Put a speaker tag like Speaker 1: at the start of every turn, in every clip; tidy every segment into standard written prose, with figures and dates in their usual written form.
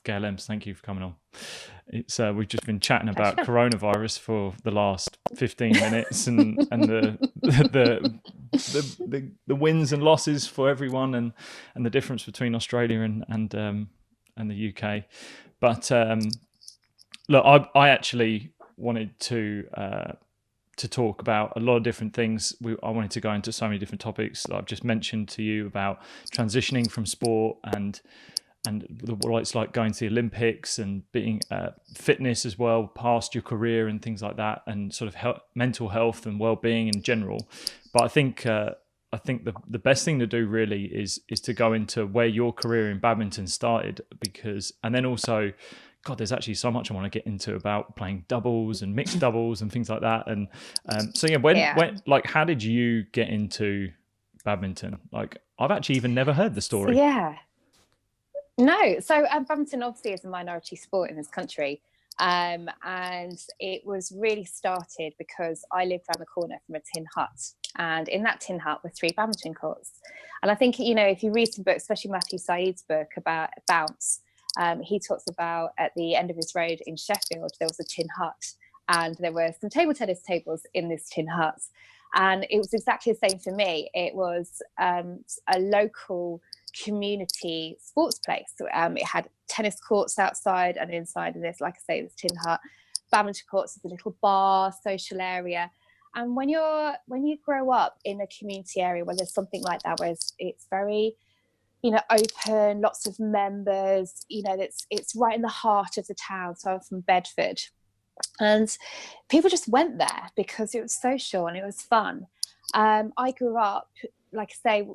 Speaker 1: Gail Emms, thank you for coming on. It's we've just been chatting about coronavirus for the last 15 minutes and the wins and losses for everyone and the difference between Australia and the UK. But look, I actually wanted to talk about a lot of different things. I wanted to go into so many different topics that I've just mentioned to you about transitioning from sport and what it's like going to the Olympics and being fitness as well past your career and things like that, and sort of mental health and well-being in general. But I think the best thing to do really is to go into where your career in badminton started, and then also, God, there's actually so much I want to get into about playing doubles and mixed doubles and things like that. And so when like, how did you get into badminton? Like, I've actually even never heard the story.
Speaker 2: No, so badminton obviously is a minority sport in this country, and it was really started because I lived around the corner from a tin hut, and in that tin hut were 3 badminton courts. And I think, you know, if you read some books, especially Matthew Said's book about bounce, he talks about at the end of his road in Sheffield there was a tin hut, and there were some table tennis tables in this tin hut, and it was exactly the same for me. It was a local community sports place. It had tennis courts outside and inside of this, like I say, this tin hut. Badminton courts is a little bar, social area. And when you grow up in a community area where there's something like that, where it's very, you know, open, lots of members, you know, it's right in the heart of the town. So I'm from Bedford, and people just went there because it was social and it was fun. I grew up, like I say,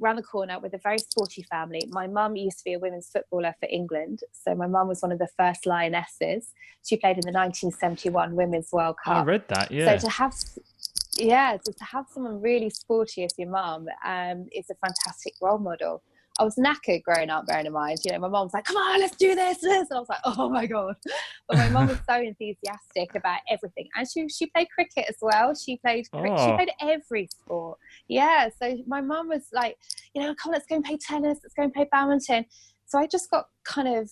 Speaker 2: around the corner with a very sporty family. My mum used to be a women's footballer for England. So my mum was one of the first Lionesses. She played in the 1971 Women's World Cup.
Speaker 1: I read that, yeah.
Speaker 2: So to have someone really sporty as your mum is a fantastic role model. I was knackered growing up, bearing in mind, you know, my mum was like, come on, let's do this. And I was like, oh my God. But my mum was so enthusiastic about everything. And she played cricket as well. She played every sport. Yeah. So my mum was like, you know, come on, let's go and play tennis. Let's go and play badminton. So I just got kind of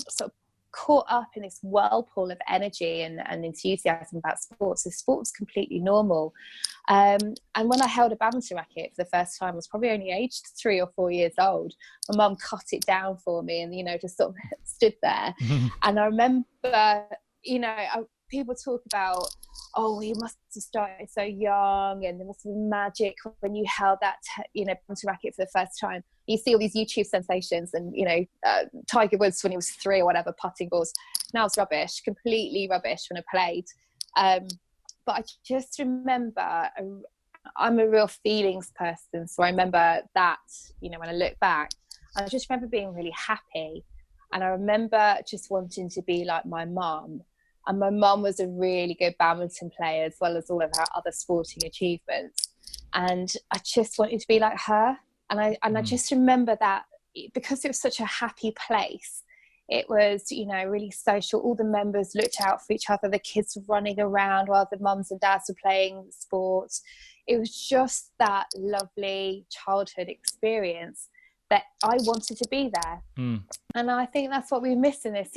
Speaker 2: sort of caught up in this whirlpool of energy and enthusiasm about sports. So sport was completely normal. And when I held a badminton racket for the first time, I was probably only aged 3 or 4 years old. My mum cut it down for me and, you know, just sort of stood there. And I remember, you know, people talk about, oh, you must have started so young and there must have been magic when you held that, badminton racket for the first time. You see all these YouTube sensations and, you know, Tiger Woods when he was 3 or whatever, putting balls. Now it's rubbish, completely rubbish when I played. But I just remember, I'm a real feelings person. So I remember that, you know, when I look back, I just remember being really happy. And I remember just wanting to be like my mum. And my mum was a really good badminton player as well as all of her other sporting achievements. And I just wanted to be like her. And I just remember that because it was such a happy place, it was, you know, really social. All the members looked out for each other. The kids were running around while the mums and dads were playing sports. It was just that lovely childhood experience that I wanted to be there. And I think that's what we miss in this,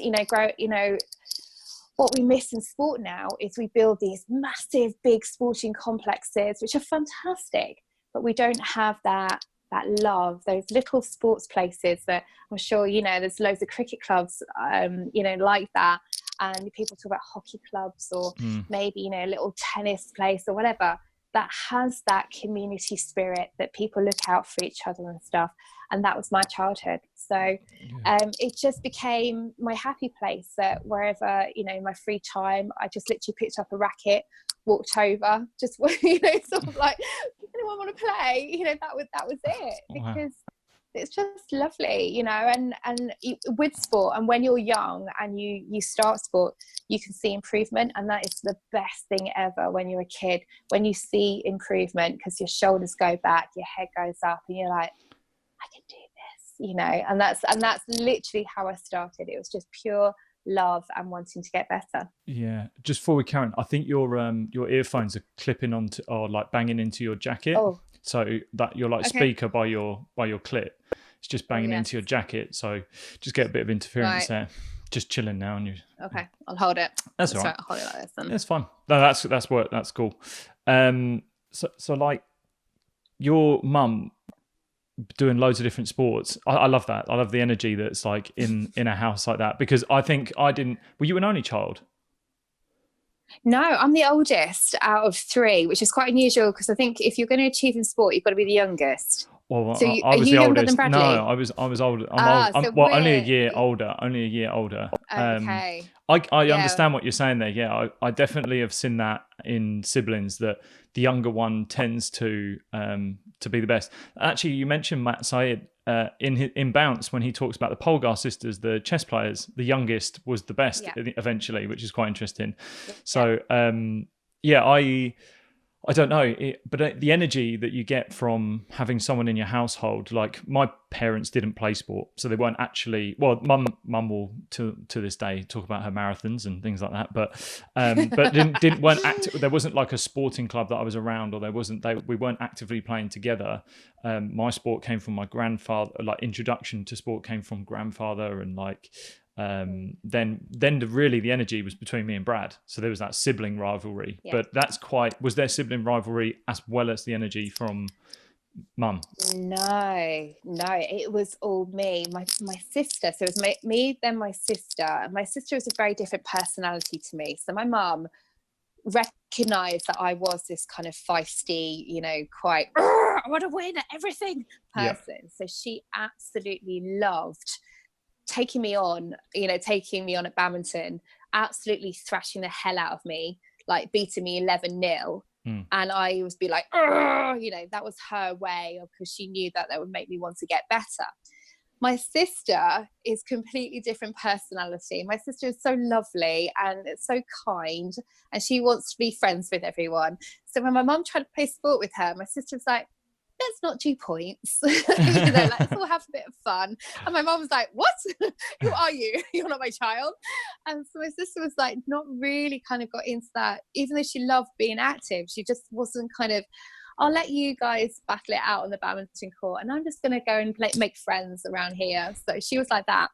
Speaker 2: what we miss in sport now is we build these massive, big sporting complexes, which are fantastic, but we don't have that love, those little sports places that I'm sure, you know, there's loads of cricket clubs, like that. And people talk about hockey clubs or maybe, you know, a little tennis place or whatever that has that community spirit that people look out for each other and stuff. And that was my childhood. So it just became my happy place that wherever, you know, in my free time, I just literally picked up a racket, walked over, just, you know, sort of like, anyone want to play? You know, that was it. Because it's just lovely, you know, and with sport, and when you're young and you start sport, you can see improvement, and that is the best thing ever when you're a kid, when you see improvement, because your shoulders go back, your head goes up, and you're like, I can do this, you know. And that's literally how I started. It was just pure love and wanting to get better.
Speaker 1: Yeah. Just before we carry on, I think your earphones are clipping onto or like banging into your jacket.
Speaker 2: Oh.
Speaker 1: So that you're like speaker by your clip. It's just banging into your jacket. So just get a bit of interference there. Just chilling now. And you.
Speaker 2: Okay, I'll hold it.
Speaker 1: That's all right.
Speaker 2: I'll hold it like this then.
Speaker 1: It's fine. No, that's work. That's cool. So like your mum doing loads of different sports. I love that. I love the energy that's like in a house like that, because I think I didn't. Were you an only child?
Speaker 2: No, I'm the oldest out of 3, which is quite unusual because I think if you're going to achieve in sport, you've got to be the youngest.
Speaker 1: Well,
Speaker 2: so
Speaker 1: I was the oldest.
Speaker 2: Than Bradley?
Speaker 1: No, I was older. I'm
Speaker 2: so
Speaker 1: only a year older. Only a year older.
Speaker 2: Okay.
Speaker 1: I understand what you're saying there. Yeah, I definitely have seen that in siblings, that the younger one tends to be the best. Actually, you mentioned Matt Syed in Bounce when he talks about the Polgar sisters, the chess players. The youngest was the best eventually, which is quite interesting. So I don't know, but the energy that you get from having someone in your household, like my parents didn't play sport, so they weren't actually. Well, mum will to this day talk about her marathons and things like that, but weren't active. There wasn't like a sporting club that I was around, or we weren't actively playing together. My sport came from my grandfather. Like introduction to sport came from grandfather, and like. Then the energy was between me and Brad, so there was that sibling rivalry. But was there sibling rivalry as well as the energy from mum?
Speaker 2: No, it was all me. My sister, so it was me then my sister. My sister was a very different personality to me, so my mum recognized that I was this kind of feisty, quite I want to win at everything person. So she absolutely loved taking me on at badminton, absolutely thrashing the hell out of me, like beating me 11-0. And I would be like, that was her way, because she knew that would make me want to get better. My sister is completely different personality. My sister is so lovely and so kind, and she wants to be friends with everyone. So when my mum tried to play sport with her, my sister was like, let's not do points. Let's all have a bit of fun. And my mom was like, what? Who are you? You're not my child. And so my sister was like, not really kind of got into that. Even though she loved being active, she just wasn't kind of, I'll let you guys battle it out on the badminton court, and I'm just going to go and make friends around here. So she was like that.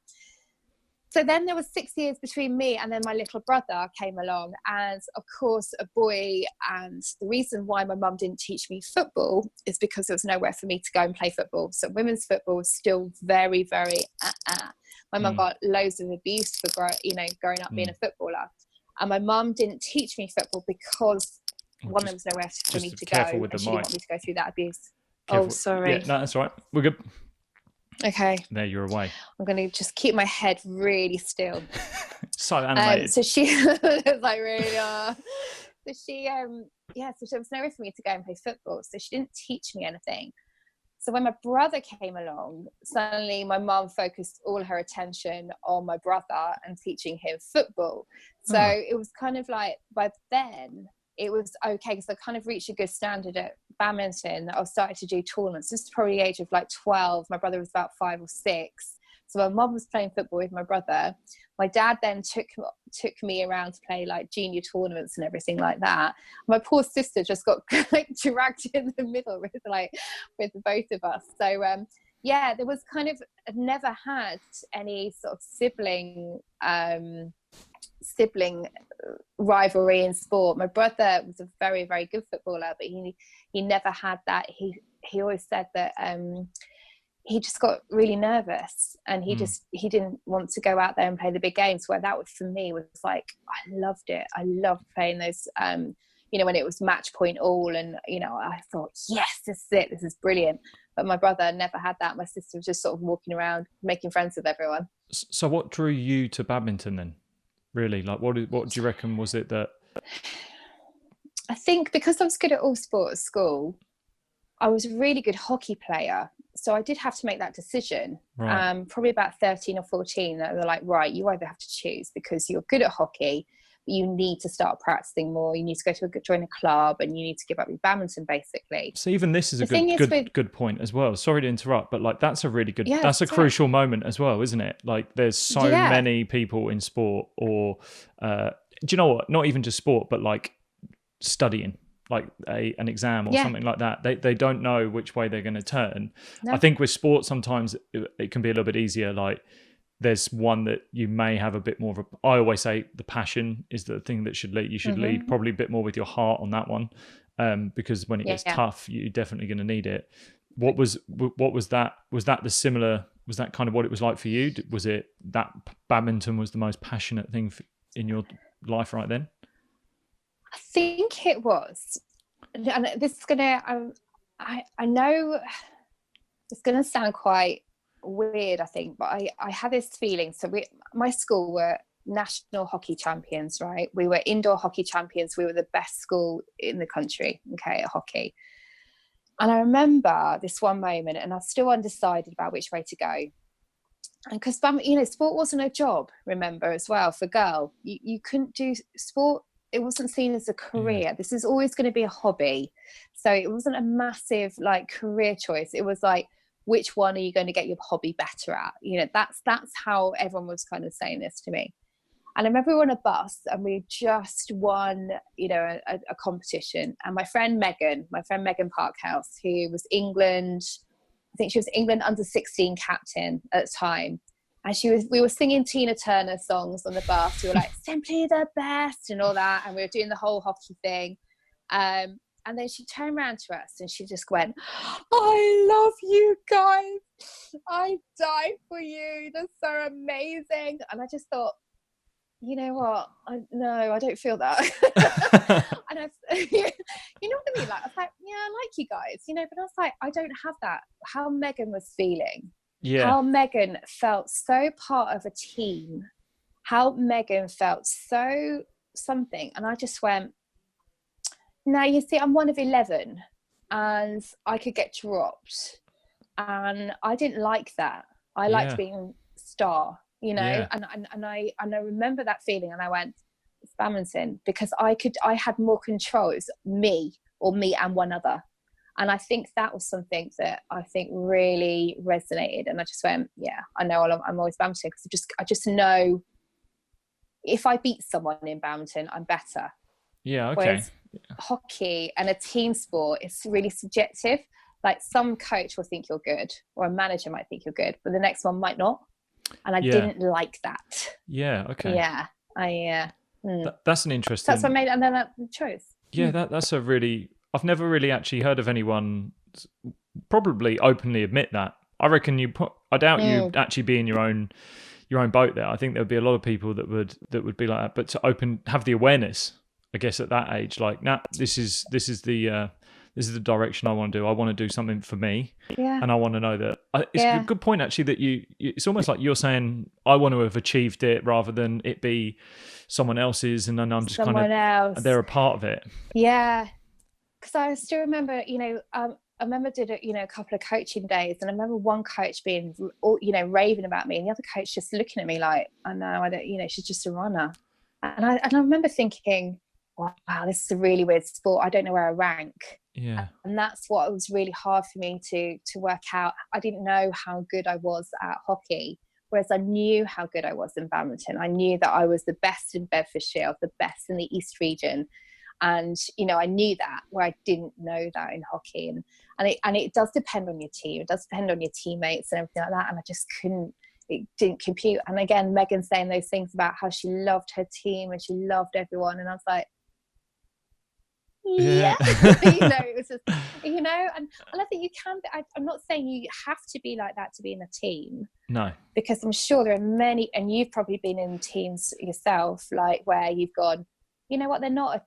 Speaker 2: So then there was 6 years between me and then my little brother came along, and of course a boy. And the reason why my mum didn't teach me football is because there was nowhere for me to go and play football. So women's football was still very, very My mum got loads of abuse for growing up being a footballer, and my mum didn't teach me football because one, there was nowhere for me to go, and she didn't want me to go through that abuse. Careful. Oh, sorry.
Speaker 1: Yeah, no, that's all right. We're good.
Speaker 2: Okay.
Speaker 1: There, you're away.
Speaker 2: I'm going to just keep my head really still.
Speaker 1: So animated.
Speaker 2: So she was like really. So she, so there was nowhere for me to go and play football. So she didn't teach me anything. So when my brother came along, suddenly my mum focused all her attention on my brother and teaching him football. So it was kind of like, by then it was okay, because I kind of reached a good standard at badminton. I started to do tournaments. This is probably the age of like 12. My brother was about 5 or 6. So my mum was playing football with my brother. My dad then took me around to play like junior tournaments and everything like that. My poor sister just got like dragged in the middle with both of us. So there was kind of, I've never had any sort of sibling rivalry in sport. My brother was a very, very good footballer, but he never had that. He always said that he just got really nervous, and he didn't want to go out there and play the big games, where that for me was like, I loved it. I loved playing those when it was match point all, and I thought, yes, this is it, this is brilliant. But my brother never had that. My sister was just sort of walking around making friends with everyone.
Speaker 1: So what drew you to badminton then? Really, like what do you reckon was it that?
Speaker 2: I think because I was good at all sport at school, I was a really good hockey player. So I did have to make that decision. Right. Probably about 13 or 14, they're like, right, you either have to choose, because you're good at hockey, but you need to start practicing more. You need to join a club, and you need to give up your badminton, basically.
Speaker 1: So even this is a good point as well. Sorry to interrupt, but like that's a really good, that's a crucial moment as well, isn't it? Like there's so many people in sport, or do you know what? Not even just sport, but like studying. like an exam or
Speaker 2: Yeah.
Speaker 1: something like that. They don't know which way they're going to turn.
Speaker 2: No.
Speaker 1: I think with sport sometimes it can be a little bit easier. Like there's one that you may have a bit more of a, I always say the passion is the thing that should lead. You should lead probably a bit more with your heart on that one, because when it gets tough, you're definitely going to need it. What was that? Was that the similar? Was that kind of what it was like for you? Was it that badminton was the most passionate thing in your life right then?
Speaker 2: I think it was. And this is gonna, I know it's gonna sound quite weird, I think, but I had this feeling. So my school were national hockey champions, right? We were indoor hockey champions. We were the best school in the country, okay, at hockey. And I remember this one moment, and I was still undecided about which way to go. And because, you know, sport wasn't a job, remember, as well, for girl. You couldn't do sport. It wasn't seen as a career. Yeah. This is always going to be a hobby. So it wasn't a massive, like, career choice. It was like, which one are you going to get your hobby better at? You know, that's how everyone was kind of saying this to me. And I remember we were on a bus and we just won, you know, a competition. And my friend Megan Parkhouse, who was England, I think she was England under 16 captain at the time. And we were singing Tina Turner songs on the bus. We were like, simply the best and all that. And we were doing the whole hockey thing. And then she turned around to us and she just went, I love you guys. I die for you. That's so amazing. And I just thought, you know what? I don't feel that. And you know what I mean? Like, I was like, yeah, I like you guys, you know, but I was like, I don't have that. How Megan was feeling. Yeah. How Megan felt so part of a team. How Megan felt so something. And I just went, now, you see, I'm one of 11 and I could get dropped. And I didn't like that. I liked being star, you know, and I remember that feeling and I went, it's badminton, because I had more control. It was me and one other. And I think that was something that I think really resonated. And I just went, yeah, I know I'm always badminton, because I just know if I beat someone in badminton, I'm better.
Speaker 1: Yeah, okay.
Speaker 2: Whereas hockey and a team sport, it's really subjective. Like some coach will think you're good, or a manager might think you're good, but the next one might not. And I didn't like that.
Speaker 1: Yeah, okay.
Speaker 2: Yeah,
Speaker 1: that's an interesting.
Speaker 2: That's what made, and then I chose.
Speaker 1: Yeah, that's a really. I've never really actually heard of anyone probably openly admit that. I reckon I doubt you'd actually be in your own boat there. I think there would be a lot of people that would be like that. But to have the awareness, I guess, at that age, like, nah, this is the direction I want to do. I want to do something for me, and I want to know that. It's a good point, actually, that it's almost like you're saying, I want to have achieved it rather than it be someone else's, and then I'm just they're a part of it.
Speaker 2: Yeah, because I still remember, you know, I remember did a couple of coaching days, and I remember one coach being, you know, raving about me, and the other coach just looking at me like, I know, I don't, you know, she's just a runner, and I remember thinking, wow, this is a really weird sport. I don't know where I rank.
Speaker 1: Yeah.
Speaker 2: And that's what was really hard for me to work out. I didn't know how good I was at hockey, whereas I knew how good I was in badminton. I knew that I was the best in Bedfordshire, the best in the East region. And, you know, I knew that, where I didn't know that in hockey. And it does depend on your team. It does depend on your teammates and everything like that. And I just it didn't compute. And again, Megan saying those things about how she loved her team and she loved everyone. And I was like, yeah. You know, it was just, you know, and I think you can be, I'm not saying you have to be like that to be in a team.
Speaker 1: No.
Speaker 2: Because I'm sure there are many, and you've probably been in teams yourself, like where you've gone, you know what, they're not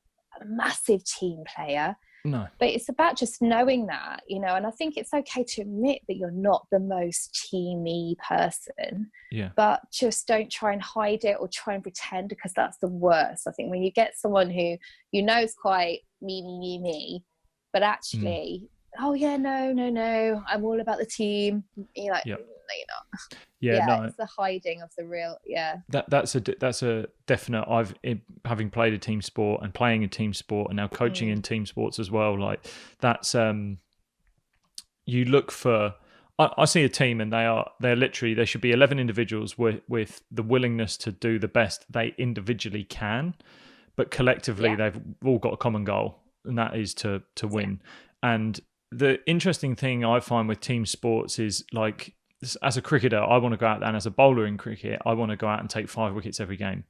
Speaker 2: a massive team player.
Speaker 1: No.
Speaker 2: But it's about just knowing that, you know, and I think it's okay to admit that you're not the most teamy person.
Speaker 1: Yeah.
Speaker 2: But just don't try and hide it or try and pretend, because that's the worst. I think when you get someone who you know is quite me, but actually, oh yeah, no, I'm all about the team. You're like, no, you're not.
Speaker 1: Yeah, no.
Speaker 2: It's the hiding of the real. Yeah.
Speaker 1: That's a definite. Having played a team sport and playing a team sport and now coaching in team sports as well. Like that's you look for. I see a team and they're literally, there should be 11 individuals with the willingness to do the best they individually can, but collectively they've all got a common goal. and that is to win. And the interesting thing I find with team sports is, like, as a cricketer, I want to go out there, and as a bowler in cricket, I want to go out and take 5 wickets every game.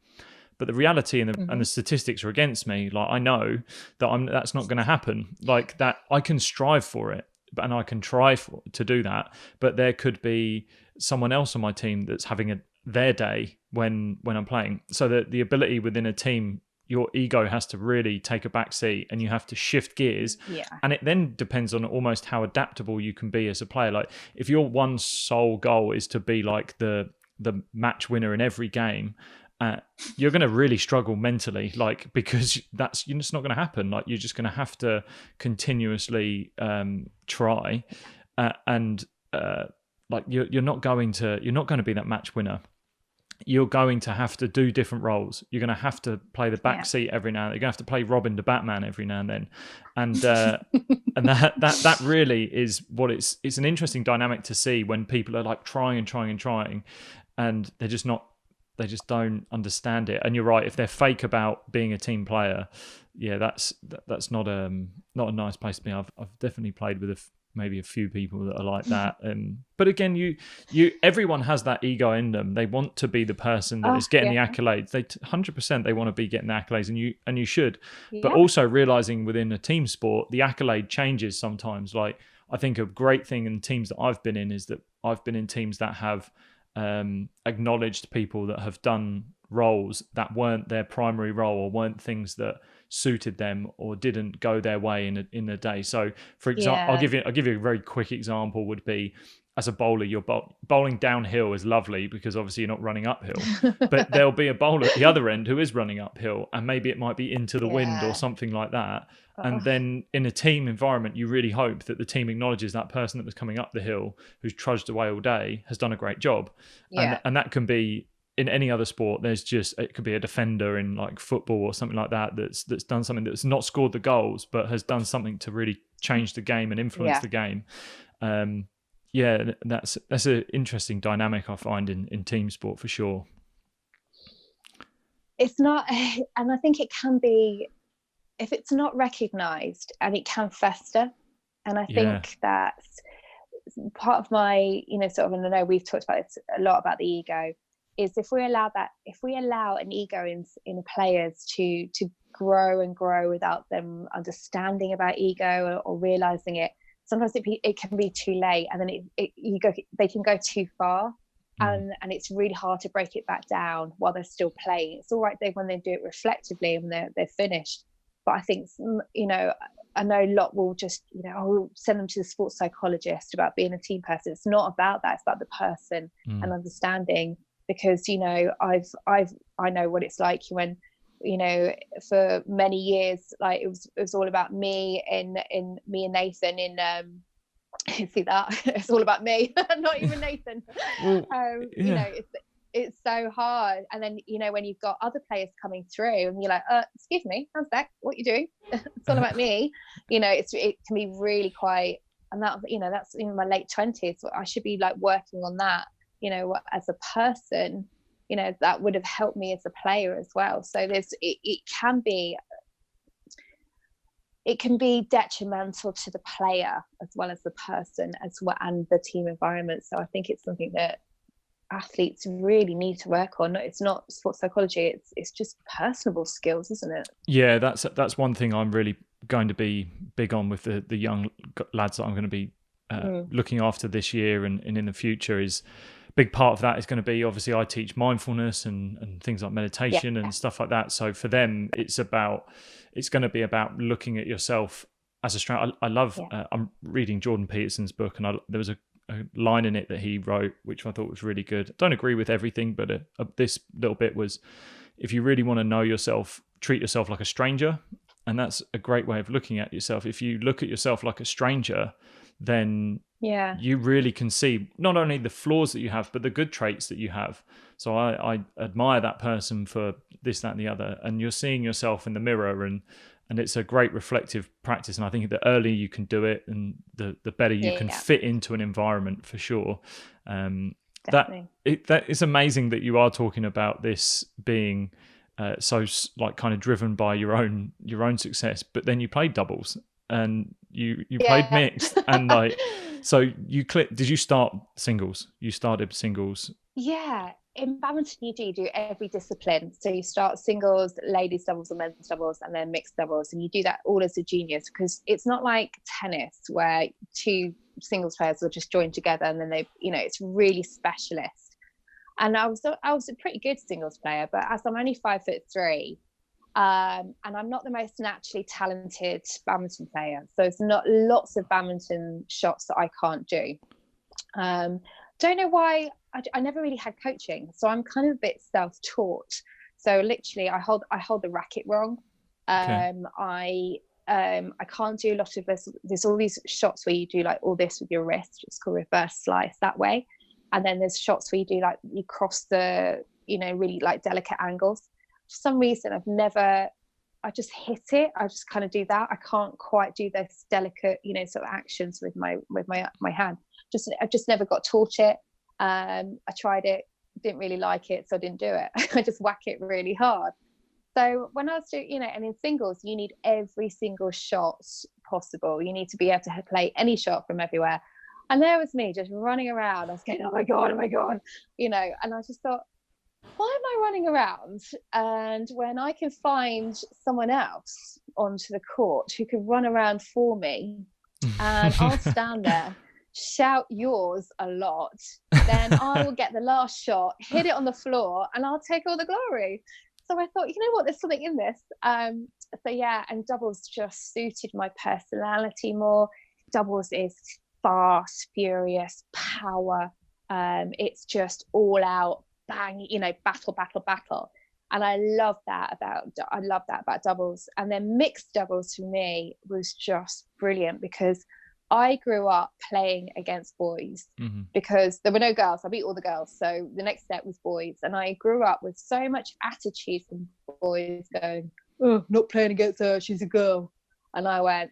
Speaker 1: But the reality and the statistics are against me. Like, I know that that's not going to happen. Like, that I can strive for it, and I can try to do that. But there could be someone else on my team that's having their day when I'm playing. So that the ability within a team, your ego has to really take a back seat, and you have to shift gears.
Speaker 2: Yeah.
Speaker 1: And it then depends on almost how adaptable you can be as a player. Like, if your one sole goal is to be like the match winner in every game, you're going to really struggle mentally, like, because it's not going to happen. Like, you're just going to have to continuously try, and like, you're not going to be that match winner. You're going to have to do different roles. You're going to have to play the back seat every now and then. You're going to have to play Robin to Batman every now and then. And and that really is what it's an interesting dynamic to see when people are like trying, and they just don't understand it. And you're right, if they're fake about being a team player, that's not a nice place to be. I've definitely played with maybe a few people that are like that. But again, everyone has that ego in them. They want to be the person that is getting the accolades. They 100% they want to be getting the accolades, and you should. But also realizing within a team sport, the accolade changes sometimes. Like, I think a great thing in teams that I've been in is that I've been in teams that have acknowledged people that have done roles that weren't their primary role, or weren't things that suited them, or didn't go their way in a day. So, for example, I'll give you a very quick example. Would be, as a bowler, you're bowling downhill is lovely because obviously you're not running uphill, but there'll be a bowler at the other end who is running uphill, and maybe it might be into the wind or something like that. And then in a team environment, you really hope that the team acknowledges that person that was coming up the hill, who's trudged away all day, has done a great job. And that can be in any other sport. It could be a defender in like football or something like that that's done something that's not scored the goals, but has done something to really change the game and influence the game. That's an interesting dynamic I find in team sport for sure.
Speaker 2: It's not, and I think it can be, if it's not recognized, and it can fester. And I think that's part of my, sort of, and I know we've talked about this a lot about the ego, is if we allow an ego in players to grow and grow without them understanding about ego or realizing it, sometimes it can be too late, and then they can go too far, and it's really hard to break it back down while they're still playing. It's all right when they do it reflectively and they're finished, but I think I know a lot will just send them to the sports psychologist about being a team person. It's not about that. It's about the person and understanding, because I know what it's like when for many years, like it was all about me and me and Nathan in see that it's all about me not even Nathan. It's so hard. And then when you've got other players coming through and you're like, excuse me, how's that, what you doing? It's all about me. It can be really quite, and that that's in my late 20s, so I should be like working on that as a person. That would have helped me as a player as well. So it can be detrimental to the player as well as the person as well, and the team environment. So I think it's something that athletes really need to work on. It's not sports psychology, it's just personable skills, isn't it?
Speaker 1: Yeah, that's one thing I'm really going to be big on with the young lads that I'm going to be looking after this year and in the future. Is big part of that is going to be, obviously I teach mindfulness and things like meditation and stuff like that. So for them, it's going to be about looking at yourself as a strength. I love, I'm reading Jordan Peterson's book, and there was a line in it that he wrote, which I thought was really good. I don't agree with everything, but this little bit was, if you really want to know yourself, treat yourself like a stranger. And that's a great way of looking at yourself. If you look at yourself like a stranger, then you really can see not only the flaws that you have, but the good traits that you have. So I admire that person for this, that, and the other. And you're seeing yourself in the mirror, and it's a great reflective practice. And I think the earlier you can do it, and the better you can fit into an environment, for sure. That is amazing that you are talking about this being like kind of driven by your own success, but then you played doubles and you played
Speaker 2: Yeah.
Speaker 1: mixed, and like, so did you start singles? You started singles?
Speaker 2: Yeah, in badminton you do every discipline. So you start singles, ladies doubles and men's doubles, and then mixed doubles, and you do that all as a juniors, because it's not like tennis where two singles players will just join together and then they, it's really specialist. And I was a pretty good singles player, but as I'm only 5'3", and I'm not the most naturally talented badminton player, so it's not lots of badminton shots that I can't do. Don't know why. I never really had coaching, so I'm kind of a bit self-taught. So literally, I hold the racket wrong.
Speaker 1: Okay.
Speaker 2: I can't do a lot of this. There's all these shots where you do like all this with your wrist. It's called reverse slice that way. And then there's shots where you do like you cross the, really like delicate angles. For some reason, I just hit it. I just kind of do that. I can't quite do those delicate, sort of actions with my hand. I just never got taught it. I tried it, didn't really like it, so I didn't do it. I just whack it really hard. So when I was doing, and in singles, you need every single shot possible. You need to be able to play any shot from everywhere. And there was me just running around. I was going, oh my God. And I just thought, why am I running around? And when I can find someone else onto the court who can run around for me, and I'll stand there, shout yours a lot, then I will get the last shot, hit it on the floor, and I'll take all the glory. So I thought, there's something in this. So yeah, and doubles just suited my personality more. Doubles is fast, furious, power. It's just all out, bang, battle. And I love that about doubles. And then mixed doubles for me was just brilliant, because I grew up playing against boys, because there were no girls. I beat all the girls. So the next step was boys. And I grew up with so much attitude from boys going, oh, not playing against her, she's a girl. And I went,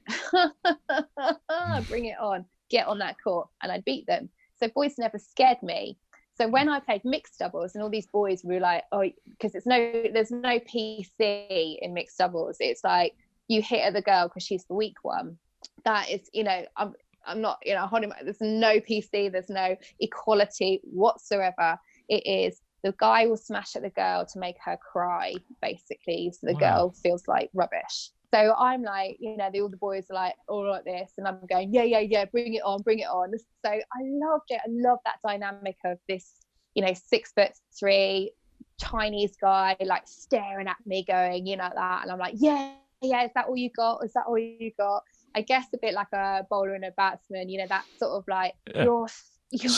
Speaker 2: bring it on, get on that court. And I'd beat them. So boys never scared me. So when I played mixed doubles, and all these boys were like, oh, because there's no PC in mixed doubles. It's like you hit at the girl because she's the weak one. That is, I'm not, there's no PC, there's no equality whatsoever. It is the guy will smash at the girl to make her cry, basically, so the girl feels like rubbish. So I'm like, all the boys are like all like this, and I'm going, yeah, bring it on. So I loved it. I love that dynamic of this, 6'3" Chinese guy like staring at me, going, that, and I'm like, yeah, is that all you got? I guess a bit like a bowler and a batsman, that sort of like you're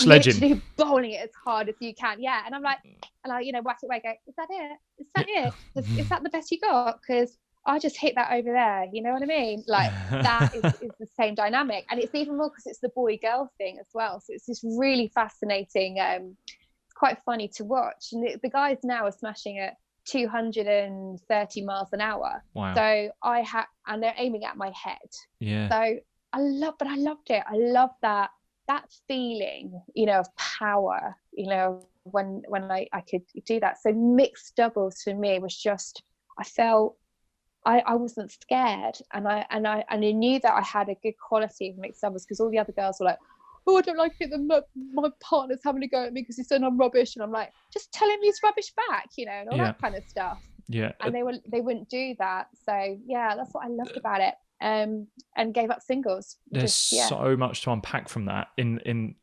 Speaker 2: literally bowling it as hard as you can. Yeah. And I'm like, and I, whack it away, go, is that it? Is that the best you got? Because I just hit that over there. You know what I mean? Like that is the same dynamic. And it's even more because it's the boy girl thing as well. So it's just really fascinating. It's quite funny to watch. And the guys now are smashing it 230 miles an hour.
Speaker 1: Wow.
Speaker 2: So and they're aiming at my head.
Speaker 1: Yeah.
Speaker 2: So I loved it. I love that feeling, of power, when I could do that. So mixed doubles for me was just, I felt I wasn't scared, and I knew that I had a good quality of mixed doubles, because all the other girls were like, oh, I don't like it that my partner's having a go at me because he's saying I'm rubbish, and I'm like, just tell him he's rubbish back, and all that kind of stuff.
Speaker 1: Yeah.
Speaker 2: And they wouldn't do that. So yeah, that's what I loved about it. And gave up singles.
Speaker 1: There's so much to unpack from that. No,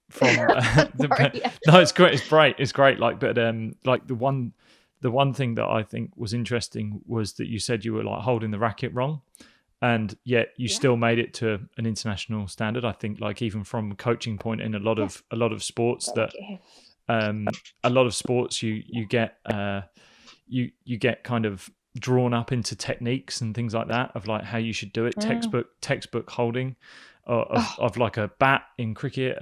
Speaker 1: it's great. It's great. Like, but like the one thing that I think was interesting was that you said you were like holding the racket wrong, and yet you still made it to an international standard. I think, like, even from a coaching point in a lot of sports, that a lot of sports you get you get kind of drawn up into techniques and things like that, of like how you should do it, textbook holding of like a bat in cricket,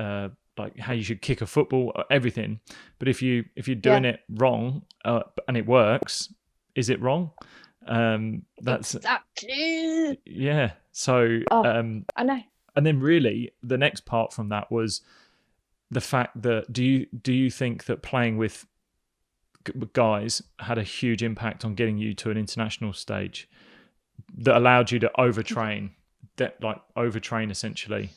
Speaker 1: like how you should kick a football, everything. But if you're doing it wrong and it works, is it wrong? That's
Speaker 2: exactly.
Speaker 1: Yeah. So
Speaker 2: I know.
Speaker 1: And then really the next part from that was the fact that do you think that playing with guys had a huge impact on getting you to an international stage that allowed you to overtrain, overtrain essentially?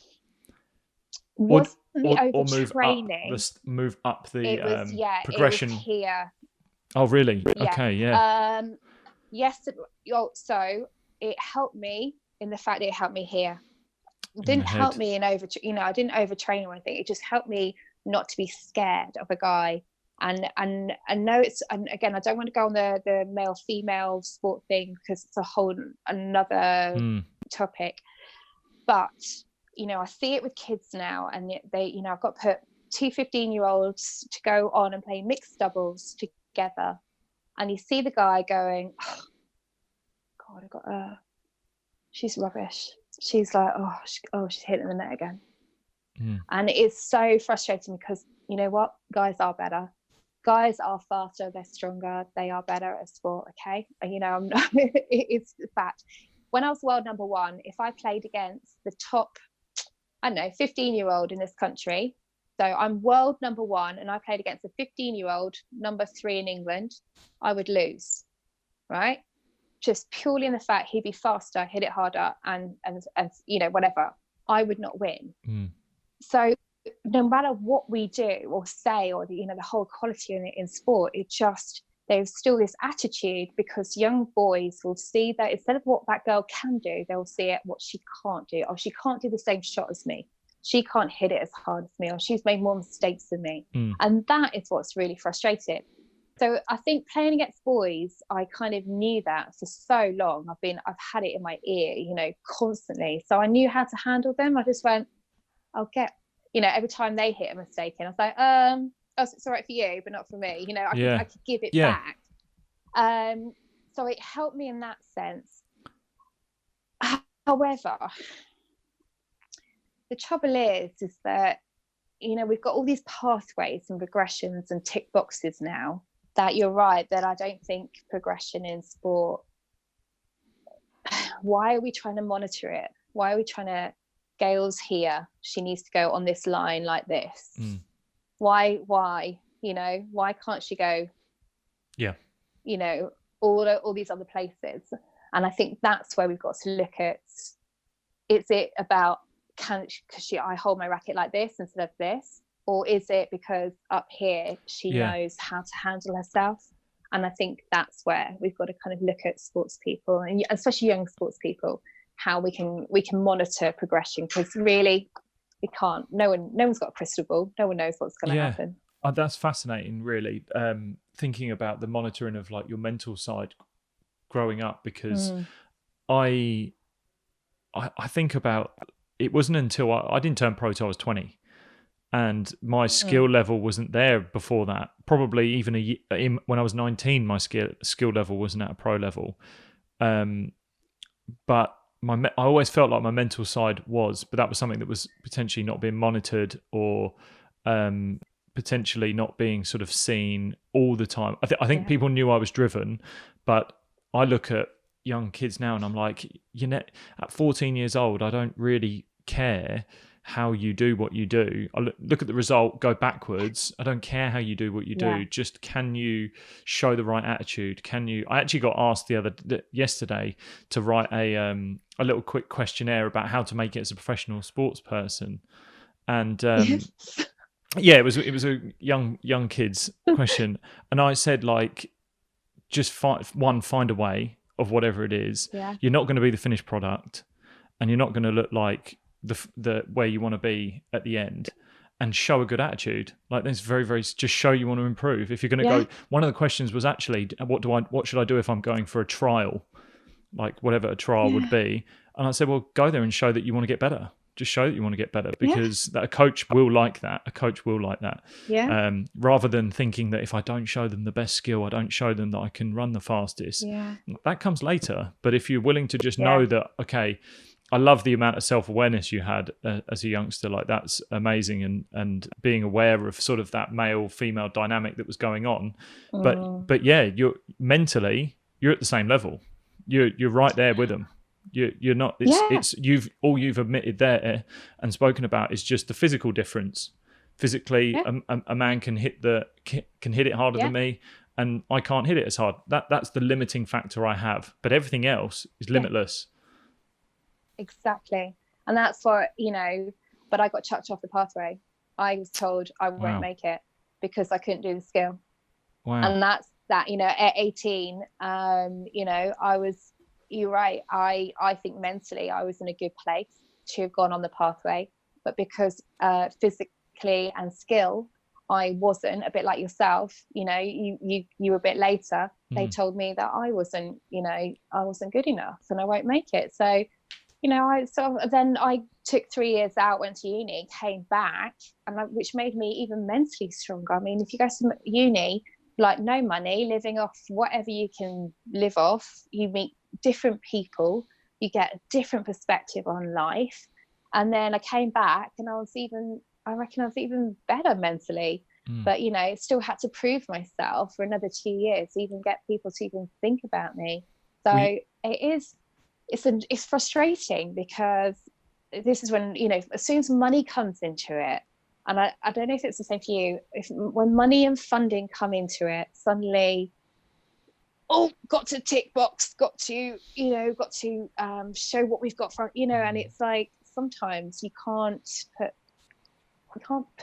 Speaker 2: Wasn't the
Speaker 1: Or
Speaker 2: overtraining?
Speaker 1: move up the
Speaker 2: It was,
Speaker 1: progression.
Speaker 2: it was here.
Speaker 1: Oh, really?
Speaker 2: Yeah.
Speaker 1: Okay, yeah.
Speaker 2: Yes. So it helped me in the fact that it helped me here. It didn't help me in I didn't overtrain or anything. It just helped me not to be scared of a guy. And no, and again, I don't want to go on the male female sport thing because it's a whole another topic. But I see it with kids now, and they, I've got to put 2 15-year-olds to go on and play mixed doubles together, and you see the guy going, oh, God, I got her. She's rubbish. She's like, she's hitting the net again. And it's so frustrating because you know what? Guys are better. Guys are faster. They're stronger. They are better at sport. Okay, it's a fact. When I was world number 1, if I played against the top, 15-year-old in this country, so I'm world number 1, and I played against a 15-year-old number 3 in England, I would lose, right? Just purely in the fact he'd be faster, hit it harder, and whatever. I would not win. So no matter what we do or say, or the whole quality in sport, there's still this attitude, because young boys will see that instead of what that girl can do, they'll see it what she can't do. Or she can't do the same shot as me. She can't hit it as hard as me, or she's made more mistakes than me. And that is what's really frustrating. So I think playing against boys, I kind of knew that for so long. I've had it in my ear, constantly. So I knew how to handle them. I just went, I'll get, every time they hit a mistake, and I was like, it's all right for you, but not for me. I could give it back. So it helped me in that sense. However, the trouble is that, we've got all these pathways and regressions and tick boxes now, that you're right, that I don't think progression in sport, why are we trying to monitor it? Why are we trying to, Gail's here, she needs to go on this line like this. Why, why can't she go, all these other places? And I think that's where we've got to look at, is it about, I hold my racket like this instead of this? Or is it because up here she knows how to handle herself? And I think that's where we've got to kind of look at sports people, and especially young sports people, how we can monitor progression, because really we can't. No one's got a crystal ball. No one knows what's going to happen.
Speaker 1: That's fascinating, really. Thinking about the monitoring of like your mental side growing up, because I think about, it wasn't until I didn't turn pro till I was 20, and my skill level wasn't there before that. Probably even when I was 19, my skill level wasn't at a pro level. But I always felt like my mental side was, but that was something that was potentially not being monitored, or potentially not being sort of seen all the time. I think people knew I was driven, but I look at young kids now and I'm like, at 14 years old, I don't really care how you do what you do. I look at the result, go backwards. I don't care how you do what you do. Just, can you show the right attitude? I actually got asked yesterday to write a little quick questionnaire about how to make it as a professional sports person. And it was a young kids question. And I said, like, just find a way of whatever it is. You're not going to be the finished product, and you're not going to look like the where you want to be at the end, and show a good attitude. Like, that's very, very, just show you want to improve. If you're going to go, one of the questions was actually, what should I do if I'm going for a trial, like whatever a trial would be? And I said, well, go there and show that you want to get better. Just show that you want to get better, because that a coach will like that. Rather than thinking that if I don't show them the best skill, I don't show them that I can run the fastest. That comes later. But if you're willing to just know that, okay, I love the amount of self-awareness you had as a youngster. Like, that's amazing, and being aware of sort of that male-female dynamic that was going on. But you're mentally, you're at the same level. You're right there with them. You're not. It's you've admitted there and spoken about is just the physical difference. Physically, a man can hit it harder than me. and I can't hit it as hard. That's the limiting factor I have, but everything else is limitless.
Speaker 2: Exactly. And that's what, but I got chucked off the pathway. I was told I won't make it because I couldn't do the skill.
Speaker 1: Wow.
Speaker 2: And that's that, at 18, you're right. I think mentally I was in a good place to have gone on the pathway, but because physically and skill, I wasn't. A bit like yourself, you were a bit later. They told me that I wasn't good enough and I won't make it. So, then I took 3 years out, went to uni, came back, which made me even mentally stronger. I mean, if you go to uni, like no money, living off whatever you can live off, you meet different people, you get a different perspective on life. And then I came back and I reckon I was even better mentally, but still had to prove myself for another 2 years to even get people to even think about me. So it's frustrating, because this is when, as soon as money comes into it, and I don't know if it's the same for you, when money and funding come into it, suddenly, got to tick box, got to show what we've got from, and it's like, sometimes you can't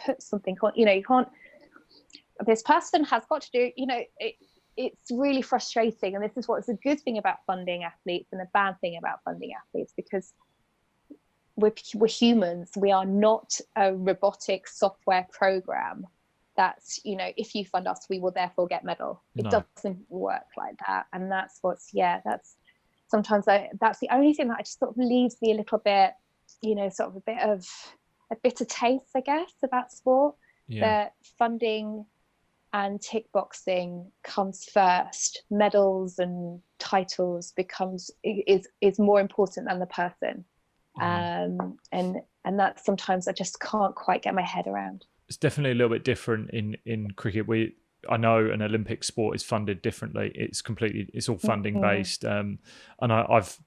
Speaker 2: put something on, you can't, this person has got to do, it's really frustrating. And this is what's a good thing about funding athletes and a bad thing about funding athletes, because we're humans. We are not a robotic software program that's, if you fund us, we will therefore get medal. It doesn't work like that. And that's that's sometimes that's the only thing that I just sort of leaves me a little bit, sort of a bitter taste, I guess, about sport. That funding and tick boxing comes first. Medals and titles is more important than the person. And that sometimes I just can't quite get my head around.
Speaker 1: It's definitely a little bit different in cricket. I know an Olympic sport is funded differently. It's all funding based. And I've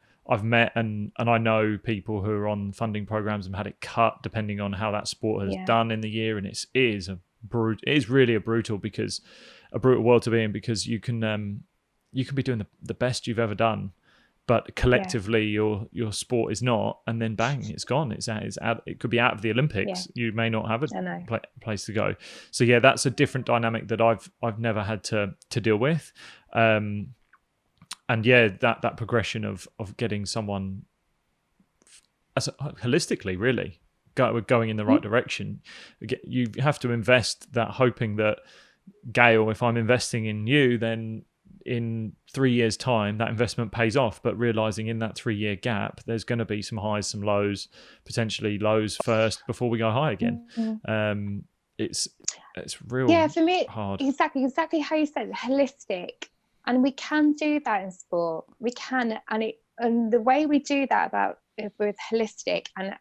Speaker 1: met and I know people who are on funding programs and had it cut depending on how that sport has done in the year, and it is really a brutal world to be in, because you can be doing the best you've ever done, but collectively your sport is not, and then bang, it's gone. It's out. It could be out of the Olympics. You may not have a place to go. So that's a different dynamic that I've never had to deal with. And that progression of getting someone holistically really going in the right direction. You have to invest that, hoping that, Gail, if I'm investing in you, then in 3 years' time that investment pays off, but realizing in that 3 year gap there's going to be some highs, some lows, potentially lows first before we go high again. It's real
Speaker 2: for me
Speaker 1: hard.
Speaker 2: Exactly how you said, holistic. And we can do that in sport. We can, and the way we do that with holistic, and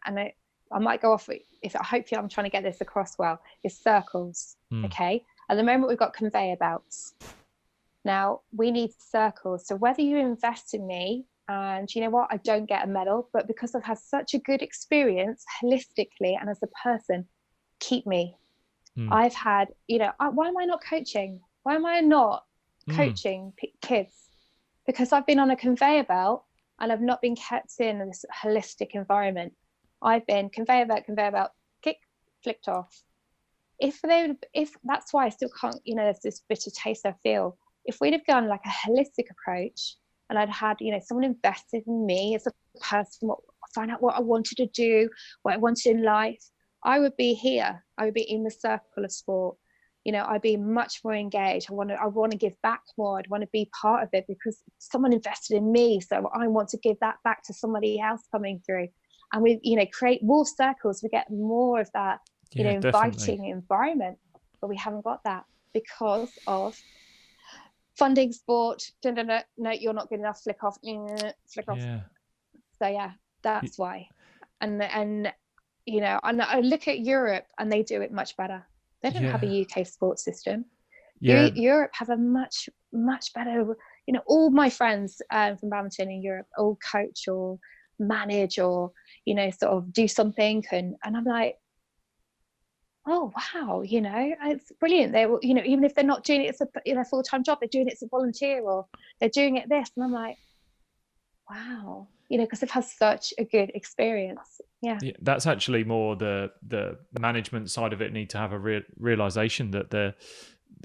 Speaker 2: I might go off, hopefully I'm trying to get this across well, is circles. Okay, at the moment we've got conveyor belts. Now we need circles. So whether you invest in me, and you know what, I don't get a medal, but because I've had such a good experience holistically and as a person, keep me. I've had, why am I not coaching? Why am I not coaching kids? Because I've been on a conveyor belt and I've not been kept in this holistic environment. I've been conveyor belt, kick, flicked off. If that's why I still can't, there's this bitter taste I feel. If we'd have gone like a holistic approach, and I'd had, someone invested in me as a person, find out what I wanted to do, what I wanted in life, I would be here. I would be in the circle of sport. I'd be much more engaged. I want to give back more. I'd want to be part of it because someone invested in me. So I want to give that back to somebody else coming through. And we, create more circles. We get more of that, inviting environment. But we haven't got that because of funding sport. No, you're not good enough. Flick off. Flick off.
Speaker 1: Yeah.
Speaker 2: So that's why. And and I look at Europe and they do it much better. They don't have a UK sports system. Europe have a much, much better, all my friends from badminton in Europe all coach or manage or, sort of do something. And I'm like, oh wow, it's brilliant. They will, even if they're not doing it as a full-time job, they're doing it as a volunteer, or they're doing it this, and I'm like, wow, because they've had such a good experience. Yeah.
Speaker 1: That's actually more the management side of it. Need to have a realization that the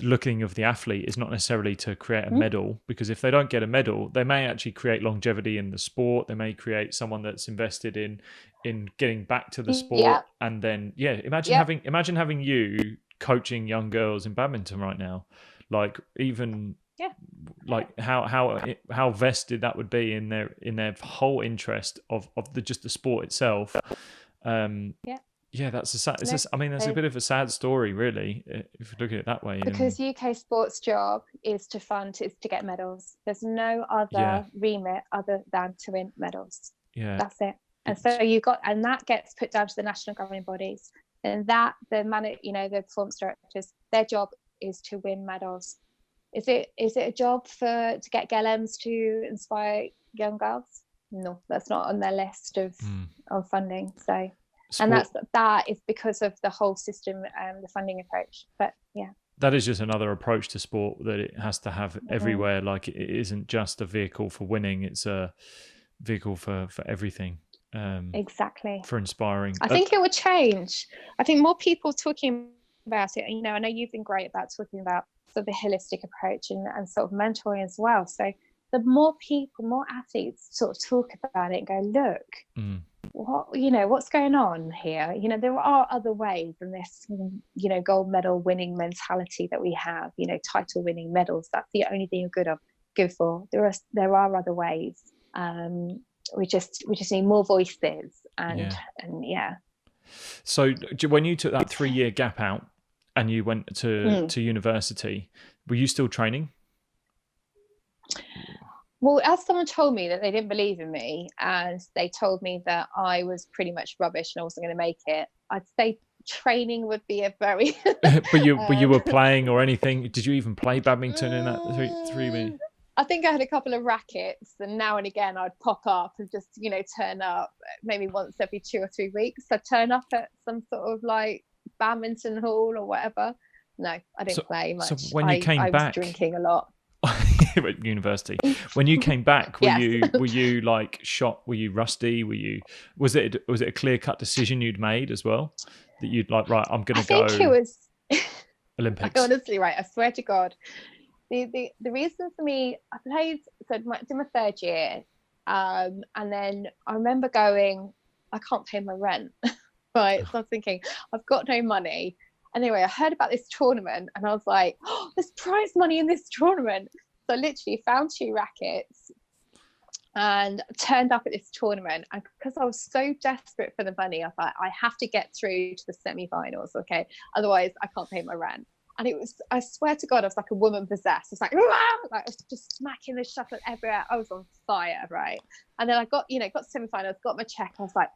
Speaker 1: looking of the athlete is not necessarily to create a medal, because if they don't get a medal, they may actually create longevity in the sport. They may create someone that's invested in getting back to the sport. And then imagine having you coaching young girls in badminton right now, like even like how vested that would be in their whole interest of just the sport itself. That's that's a bit of a sad story, really, if you look at it that way.
Speaker 2: Because UK sports job is to get medals. There's no other remit other than to win medals. Yeah, that's it. And so that gets put down to the national governing bodies, and that the performance directors, their job is to win medals. Is it a job to get Gail Emms to inspire young girls? No, that's not on their list of funding. So. Sport. And that is because of the whole system and the funding approach. But
Speaker 1: that is just another approach to sport that it has to have everywhere. Like, it isn't just a vehicle for winning; it's a vehicle for everything.
Speaker 2: Exactly.
Speaker 1: For inspiring.
Speaker 2: I think it would change. I think more people talking about it. I know you've been great about talking about sort of the holistic approach and sort of mentoring as well. So the more people, more athletes sort of talk about it and go, look. What's going on here? There are other ways than this, gold medal winning mentality that we have, title winning medals. That's the only thing you're good for. There are other ways. We just need more voices and.
Speaker 1: So when you took that 3-year gap out and you went to university, were you still training?
Speaker 2: Well, as someone told me that they didn't believe in me, and they told me that I was pretty much rubbish and I wasn't going to make it, I'd say training would be a very.
Speaker 1: But you were playing or anything? Did you even play badminton in that 3 minutes?
Speaker 2: I think I had a couple of rackets, and now and again I'd pop up and just turn up maybe once every 2 or 3 weeks. I'd turn up at some sort of like badminton hall or whatever. No, I didn't play much. So
Speaker 1: when you came back,
Speaker 2: I was drinking a lot.
Speaker 1: At university, when you came back, were you like shocked? Were you rusty? Was it a clear-cut decision you'd made as well, that you'd like, right, I'm gonna go? I think it was Olympics.
Speaker 2: Honestly, right, I swear to God, the reason for me, I played, so did my 3rd year, and then I remember going, I can't pay my rent. Right, so I was thinking, I've got no money. Anyway, I heard about this tournament and I was like, oh, there's prize money in this tournament. So I literally found 2 rackets and turned up at this tournament. And because I was so desperate for the money, I thought, I have to get through to the semi-finals, okay? Otherwise, I can't pay my rent. And it was, I swear to God, I was like a woman possessed. It's like I was just smacking the shuttle everywhere. I was on fire, right? And then I got semi-finals, got my check. I was like,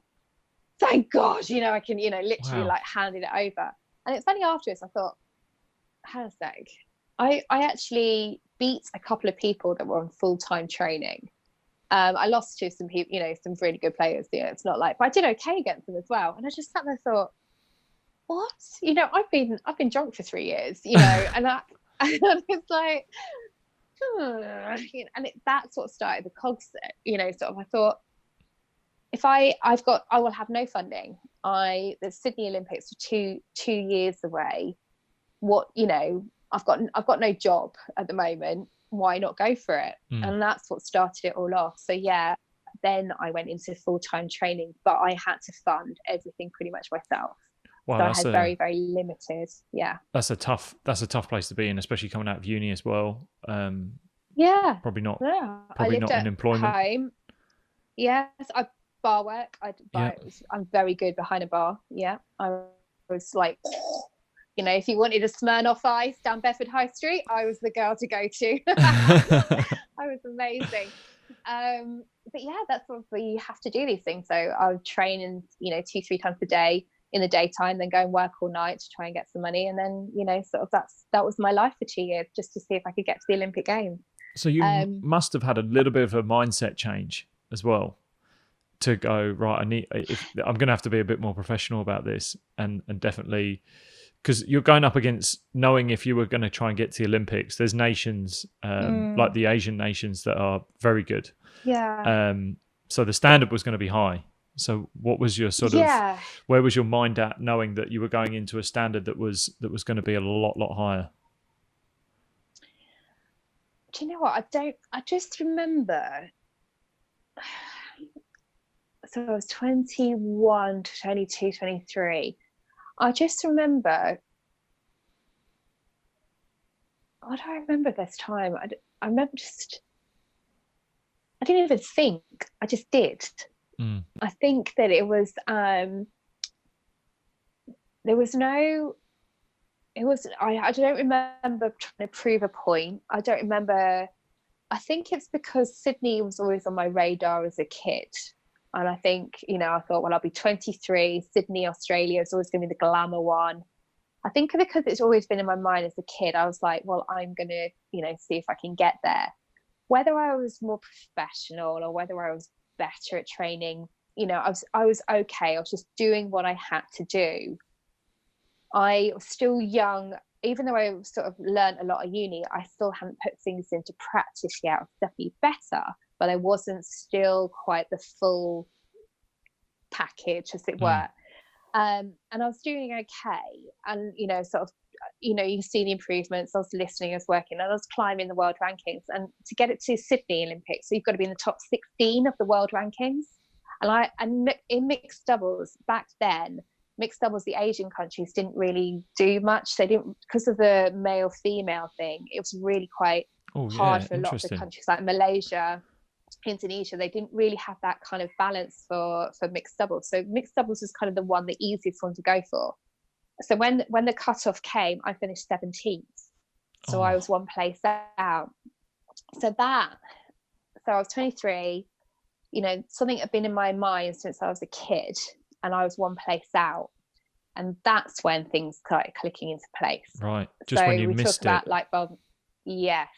Speaker 2: thank God, I can, literally like handed it over. And it's funny afterwards, I thought, hang on a sec. I actually beat a couple of people that were on full-time training. I lost to some people, some really good players. It's not like, but I did okay against them as well. And I just sat there and thought, what? I've been drunk for 3 years, and and it's like, and that sort of started the cogs, sort of. I thought, if I will have no funding. The Sydney Olympics are two years away. What, I've got no job at the moment. Why not go for it? And that's what started it all off. So then I went into full-time training, but I had to fund everything pretty much myself. Wow, so I had very, very limited. Yeah.
Speaker 1: That's a tough place to be in, especially coming out of uni as well. Probably not in employment. Home.
Speaker 2: Yes, I bar work. I'm very good behind a bar. Yeah, I was like, if you wanted a Smirnoff Ice down Bedford High Street, I was the girl to go to. I was amazing. But that's what you have to do these things. So I would train in 2-3 times a day in the daytime, then go and work all night to try and get some money, and then that was my life for 2 years, just to see if I could get to the Olympic Games.
Speaker 1: So you must have had a little bit of a mindset change as well. to go, right, I'm going to have to be a bit more professional about this, and definitely, because you're going up against, knowing if you were going to try and get to the Olympics, there's nations like the Asian nations that are very good.
Speaker 2: Yeah.
Speaker 1: So the standard was going to be high. So what was your sort of, where was your mind at, knowing that you were going into a standard that was going to be a lot higher?
Speaker 2: Do you know what? I just remember, so I was 21 to 22, 23. I just remember, what do I remember this time? I remember I didn't even think, I just did. I think that it was, there was no, it was, I don't remember trying to prove a point. I don't remember, I think it's because Sydney was always on my radar as a kid. And I think, you know, I thought, well, I'll be 23, Sydney, Australia is always going to be the glamour one. I think because it's always been in my mind as a kid, I was like, well, I'm going to, you know, see if I can get there. Whether I was more professional or whether I was better at training, you know, I was okay. I was just doing what I had to do. I was still young. Even though I sort of learned a lot at uni, I still hadn't put things into practice yet. I was definitely better, but I wasn't still quite the full package, as it were. And I was doing okay. And, you know, sort of, you know, you see the improvements. I was listening, I was working, and I was climbing the world rankings. And to get it to Sydney Olympics, so you've got to be in the top 16 of the world rankings. And in mixed doubles back then, mixed doubles, the Asian countries didn't really do much. They didn't, because of the male female thing. It was really quite hard for a lot of the countries like Malaysia, Indonesia. They didn't really have that kind of balance for mixed doubles. So mixed doubles was kind of the easiest one to go for. So when the cutoff came, I finished 17th. So I was one place out. So I was 23. You know, something had been in my mind since I was a kid, and I was one place out. And that's when things started clicking into place.
Speaker 1: Right. Just when you missed it.
Speaker 2: About light bulb. Yes.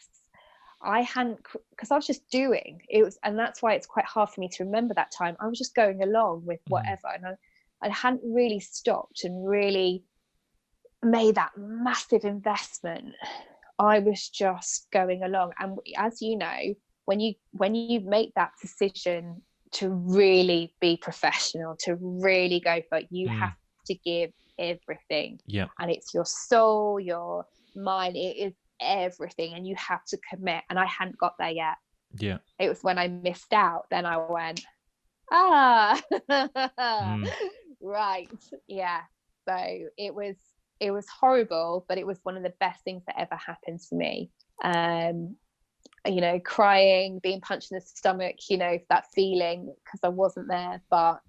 Speaker 2: I hadn't, because I was just doing it, and that's why it's quite hard for me to remember that time. I was just going along with whatever, and I hadn't really stopped and really made that massive investment. I was just going along. And as you know, when you make that decision to really be professional, to really go for it, you have to give everything.
Speaker 1: Yeah.
Speaker 2: And it's your soul, your mind, it is everything, and you have to commit. And I hadn't got there yet.
Speaker 1: Yeah.
Speaker 2: It was when I missed out, then I went, right. Yeah. So it was horrible, but it was one of the best things that ever happened to me. You know, crying, being punched in the stomach, you know, that feeling, because I wasn't there. But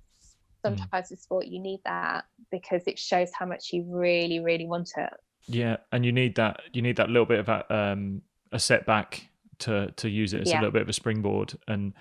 Speaker 2: sometimes in sport you need that, because it shows how much you really, really want it.
Speaker 1: Yeah, and you need that little bit of a setback to use it as a little bit of a springboard. And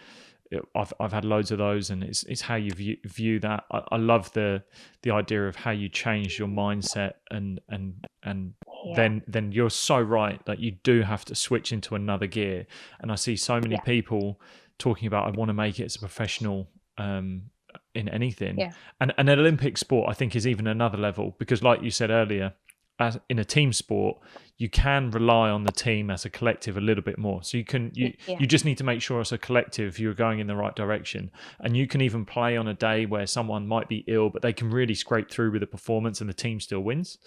Speaker 1: I've had loads of those, and it's how you view that. I love the idea of how you change your mindset, and then you're so right that you do have to switch into another gear. And I see so many people talking about, I want to make it as a professional in anything. Yeah. And an Olympic sport, I think, is even another level, because like you said earlier, as in a team sport, you can rely on the team as a collective a little bit more. So you just need to make sure as a collective you're going in the right direction. And you can even play on a day where someone might be ill, but they can really scrape through with the performance and the team still wins.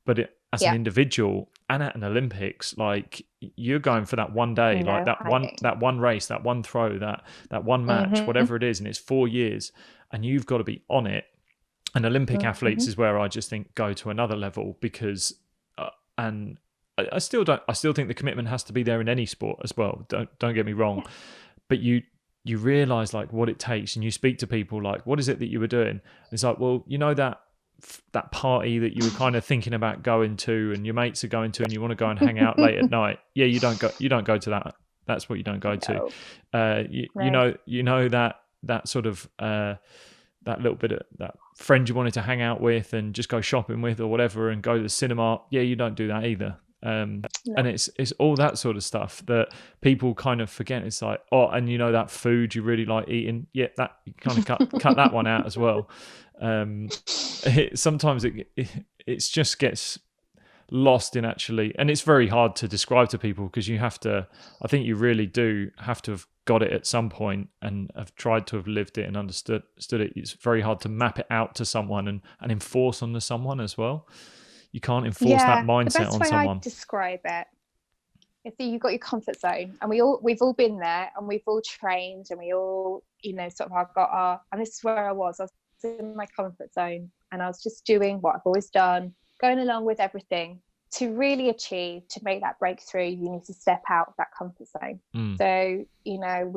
Speaker 1: But as an individual and at an Olympics, like, you're going for that one day, like that one race, that one throw, that one match, whatever it is, and it's 4 years, and you've got to be on it. And Olympic athletes is where I just think go to another level, because and I still think the commitment has to be there in any sport as well. Don't get me wrong, but you realize like what it takes, and you speak to people like, what is it that you were doing? And it's like, well, you know, that party that you were kind of thinking about going to, and your mates are going to, and you want to go and hang out late at night. Yeah, you don't go to that. That's what you don't go to. You know that sort of that little bit of that friend you wanted to hang out with and just go shopping with or whatever, and go to the cinema. Yeah, you don't do that either. And it's all that sort of stuff that people kind of forget. It's like, oh, and you know, that food you really like eating, yeah, that you kind of cut that one out as well. Sometimes it just gets lost in actually, and it's very hard to describe to people, because you have to, I think you really do have to have got it at some point and have tried to have lived it and understood it. It's very hard to map it out to someone and enforce on someone as well. You can't enforce that mindset on someone.
Speaker 2: The best way I describe it is that you've got your comfort zone, and we've all been there, and we've all trained, and we all, you know, sort of got our, and this is where I was in my comfort zone, and I was just doing what I've always done, going along with everything. To really achieve, to make that breakthrough, you need to step out of that comfort zone. So, you know,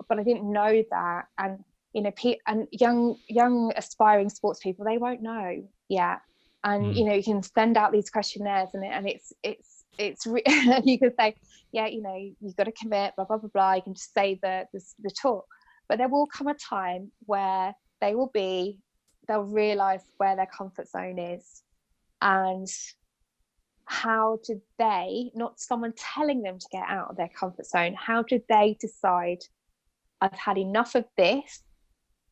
Speaker 2: but I didn't know that. And, you know, and young aspiring sports people, they won't know yet. And, you know, you can send out these questionnaires and you can say, yeah, you know, you've got to commit, blah, blah, blah, blah. You can just say the talk, but there will come a time where they'll realize where their comfort zone is, and how did they, not someone telling them to get out of their comfort zone, how did they decide, I've had enough of this,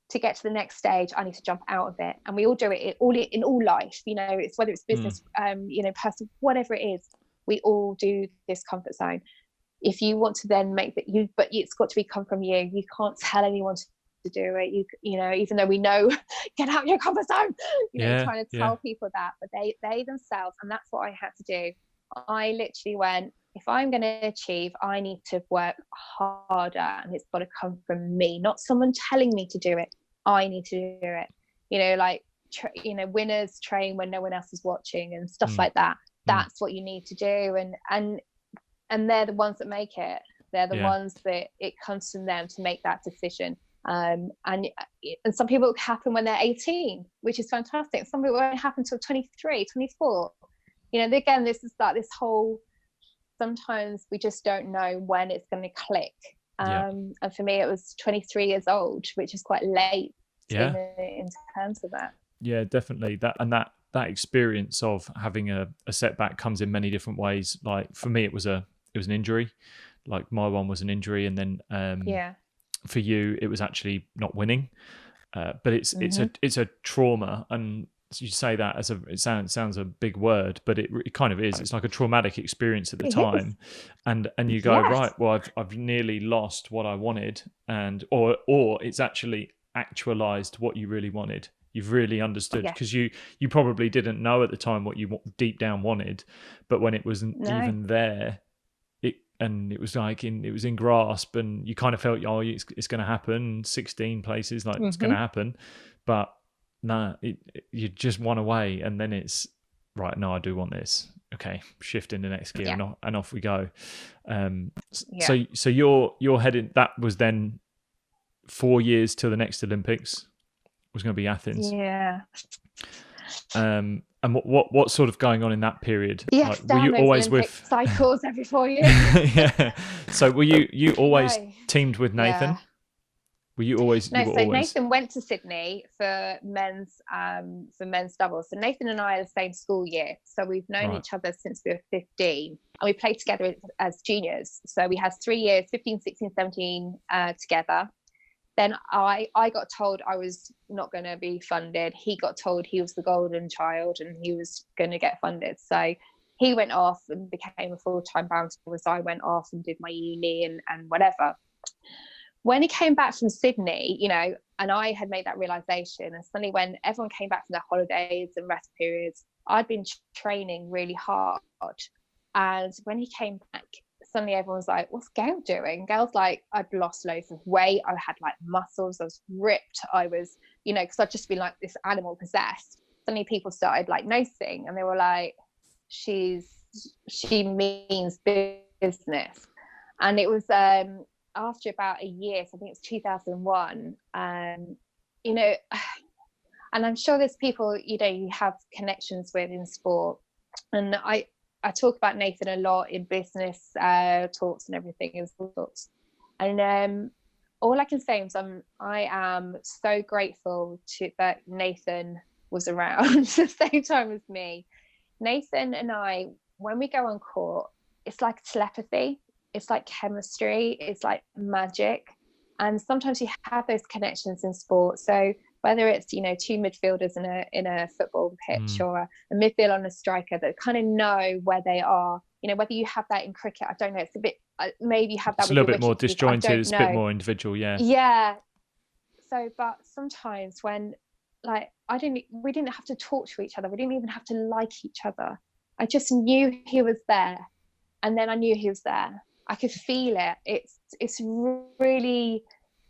Speaker 2: to get to the next stage, I need to jump out of it. And we all do it in all life, you know, it's whether it's business, you know, personal, whatever it is, we all do this comfort zone. If you want to then make that but it's got to come from you. You can't tell anyone to do it. You know, even though we know, get out of your comfort zone, you know, trying to tell people that, but they themselves, and that's what I had to do. I literally went, if I'm going to achieve, I need to work harder, and it's got to come from me, not someone telling me to do it. I need to do it. You know, like, you know, winners train when no one else is watching and stuff like that. That's what you need to do. And they're the ones that make it. They're the ones that it comes from them to make that decision. And some people it happen when they're 18, which is fantastic. Some people won't happen until 23, 24. You know, again, this is like this whole, sometimes we just don't know when it's going to click. And for me, it was 23 years old, which is quite late in terms of that. Yeah,
Speaker 1: definitely. That experience of having a setback comes in many different ways. Like for me, it was an injury. Like my one was an injury, and then for you, it was actually not winning. But it's a trauma, and you say that as it sounds a big word, but it kind of is. It's like a traumatic experience at the time, and you go, right, well, I've nearly lost what I wanted, and or it's actually actualized what you really wanted. You've really understood, because you probably didn't know at the time what you deep down wanted, but when it wasn't even there, it was like it was in grasp, and you kind of felt, oh, it's going to happen. 16 places, like it's going to happen, but no, you just one away, and then it's right. No, I do want this. Okay, shift in the next gear, and off we go. So you're heading. That was then 4 years till the next Olympics was going to be Athens.
Speaker 2: Yeah.
Speaker 1: And what sort of going on in that period?
Speaker 2: Yes,
Speaker 1: like, were you always
Speaker 2: Olympic
Speaker 1: with
Speaker 2: cycles every 4 years?
Speaker 1: Yeah. So were you always teamed with Nathan?
Speaker 2: Yeah.
Speaker 1: Were you always?
Speaker 2: No,
Speaker 1: you were
Speaker 2: so
Speaker 1: always...
Speaker 2: Nathan went to Sydney for men's doubles. So Nathan and I are the same school year. So we've known each other since we were 15, and we played together as juniors. So we had 3 years, 15, 16, 17 together. Then I got told I was not going to be funded. He got told he was the golden child and he was going to get funded. So he went off and became a full-time bouncer, as I went off and did my uni and whatever. When he came back from Sydney, you know, and I had made that realization, and suddenly when everyone came back from their holidays and rest periods, I'd been training really hard. And when he came back, suddenly everyone's like, what's Gail doing? Gail's like, I'd lost loads of weight. I had like muscles. I was ripped. I was, you know, because I'd just been like this animal possessed. Suddenly people started like noticing, and they were like, she means business. And it was after about a year, so I think it's 2001, you know, and I'm sure there's people, you know, you have connections with in sport. And I talk about Nathan a lot in business talks and everything and talks. And all I can say is I am so grateful that Nathan was around at the same time as me. Nathan and I when we go on court, it's like telepathy, it's like chemistry, it's like magic. And sometimes you have those connections in sport. So whether it's, you know, two midfielders in a football pitch or a midfielder and a striker that kind of know where they are, you know, whether you have that in cricket, I don't know. It's a bit, maybe you have that.
Speaker 1: It's a little bit more disjointed. It's a bit more individual. Yeah.
Speaker 2: Yeah. So, but sometimes when, like, we didn't have to talk to each other. We didn't even have to like each other. I just knew he was there. And then I knew he was there. I could feel it. It's really,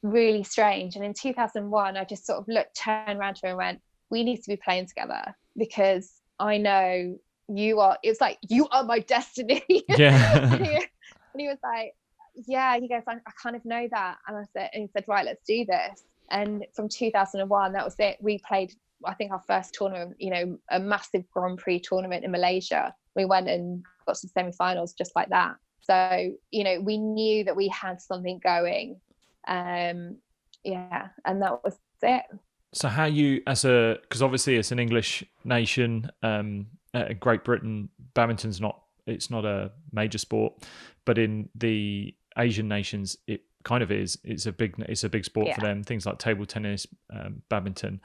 Speaker 2: really strange. And in 2001, I just sort of turned around to him and went, we need to be playing together, because I know it's like, you are my destiny.
Speaker 1: Yeah.
Speaker 2: And he was like, yeah, he goes, I kind of know that. And he said, right, let's do this. And from 2001, that was it. We played, I think, our first tournament, you know, a massive Grand Prix tournament in Malaysia. We went and got some semi-finals just like that. So, you know, we knew that we had something going. And that was it.
Speaker 1: So how you, because obviously it's an English nation, Great Britain, badminton's not a major sport, but in the Asian nations, it kind of is. It's a big sport for them. Things like table tennis, badminton.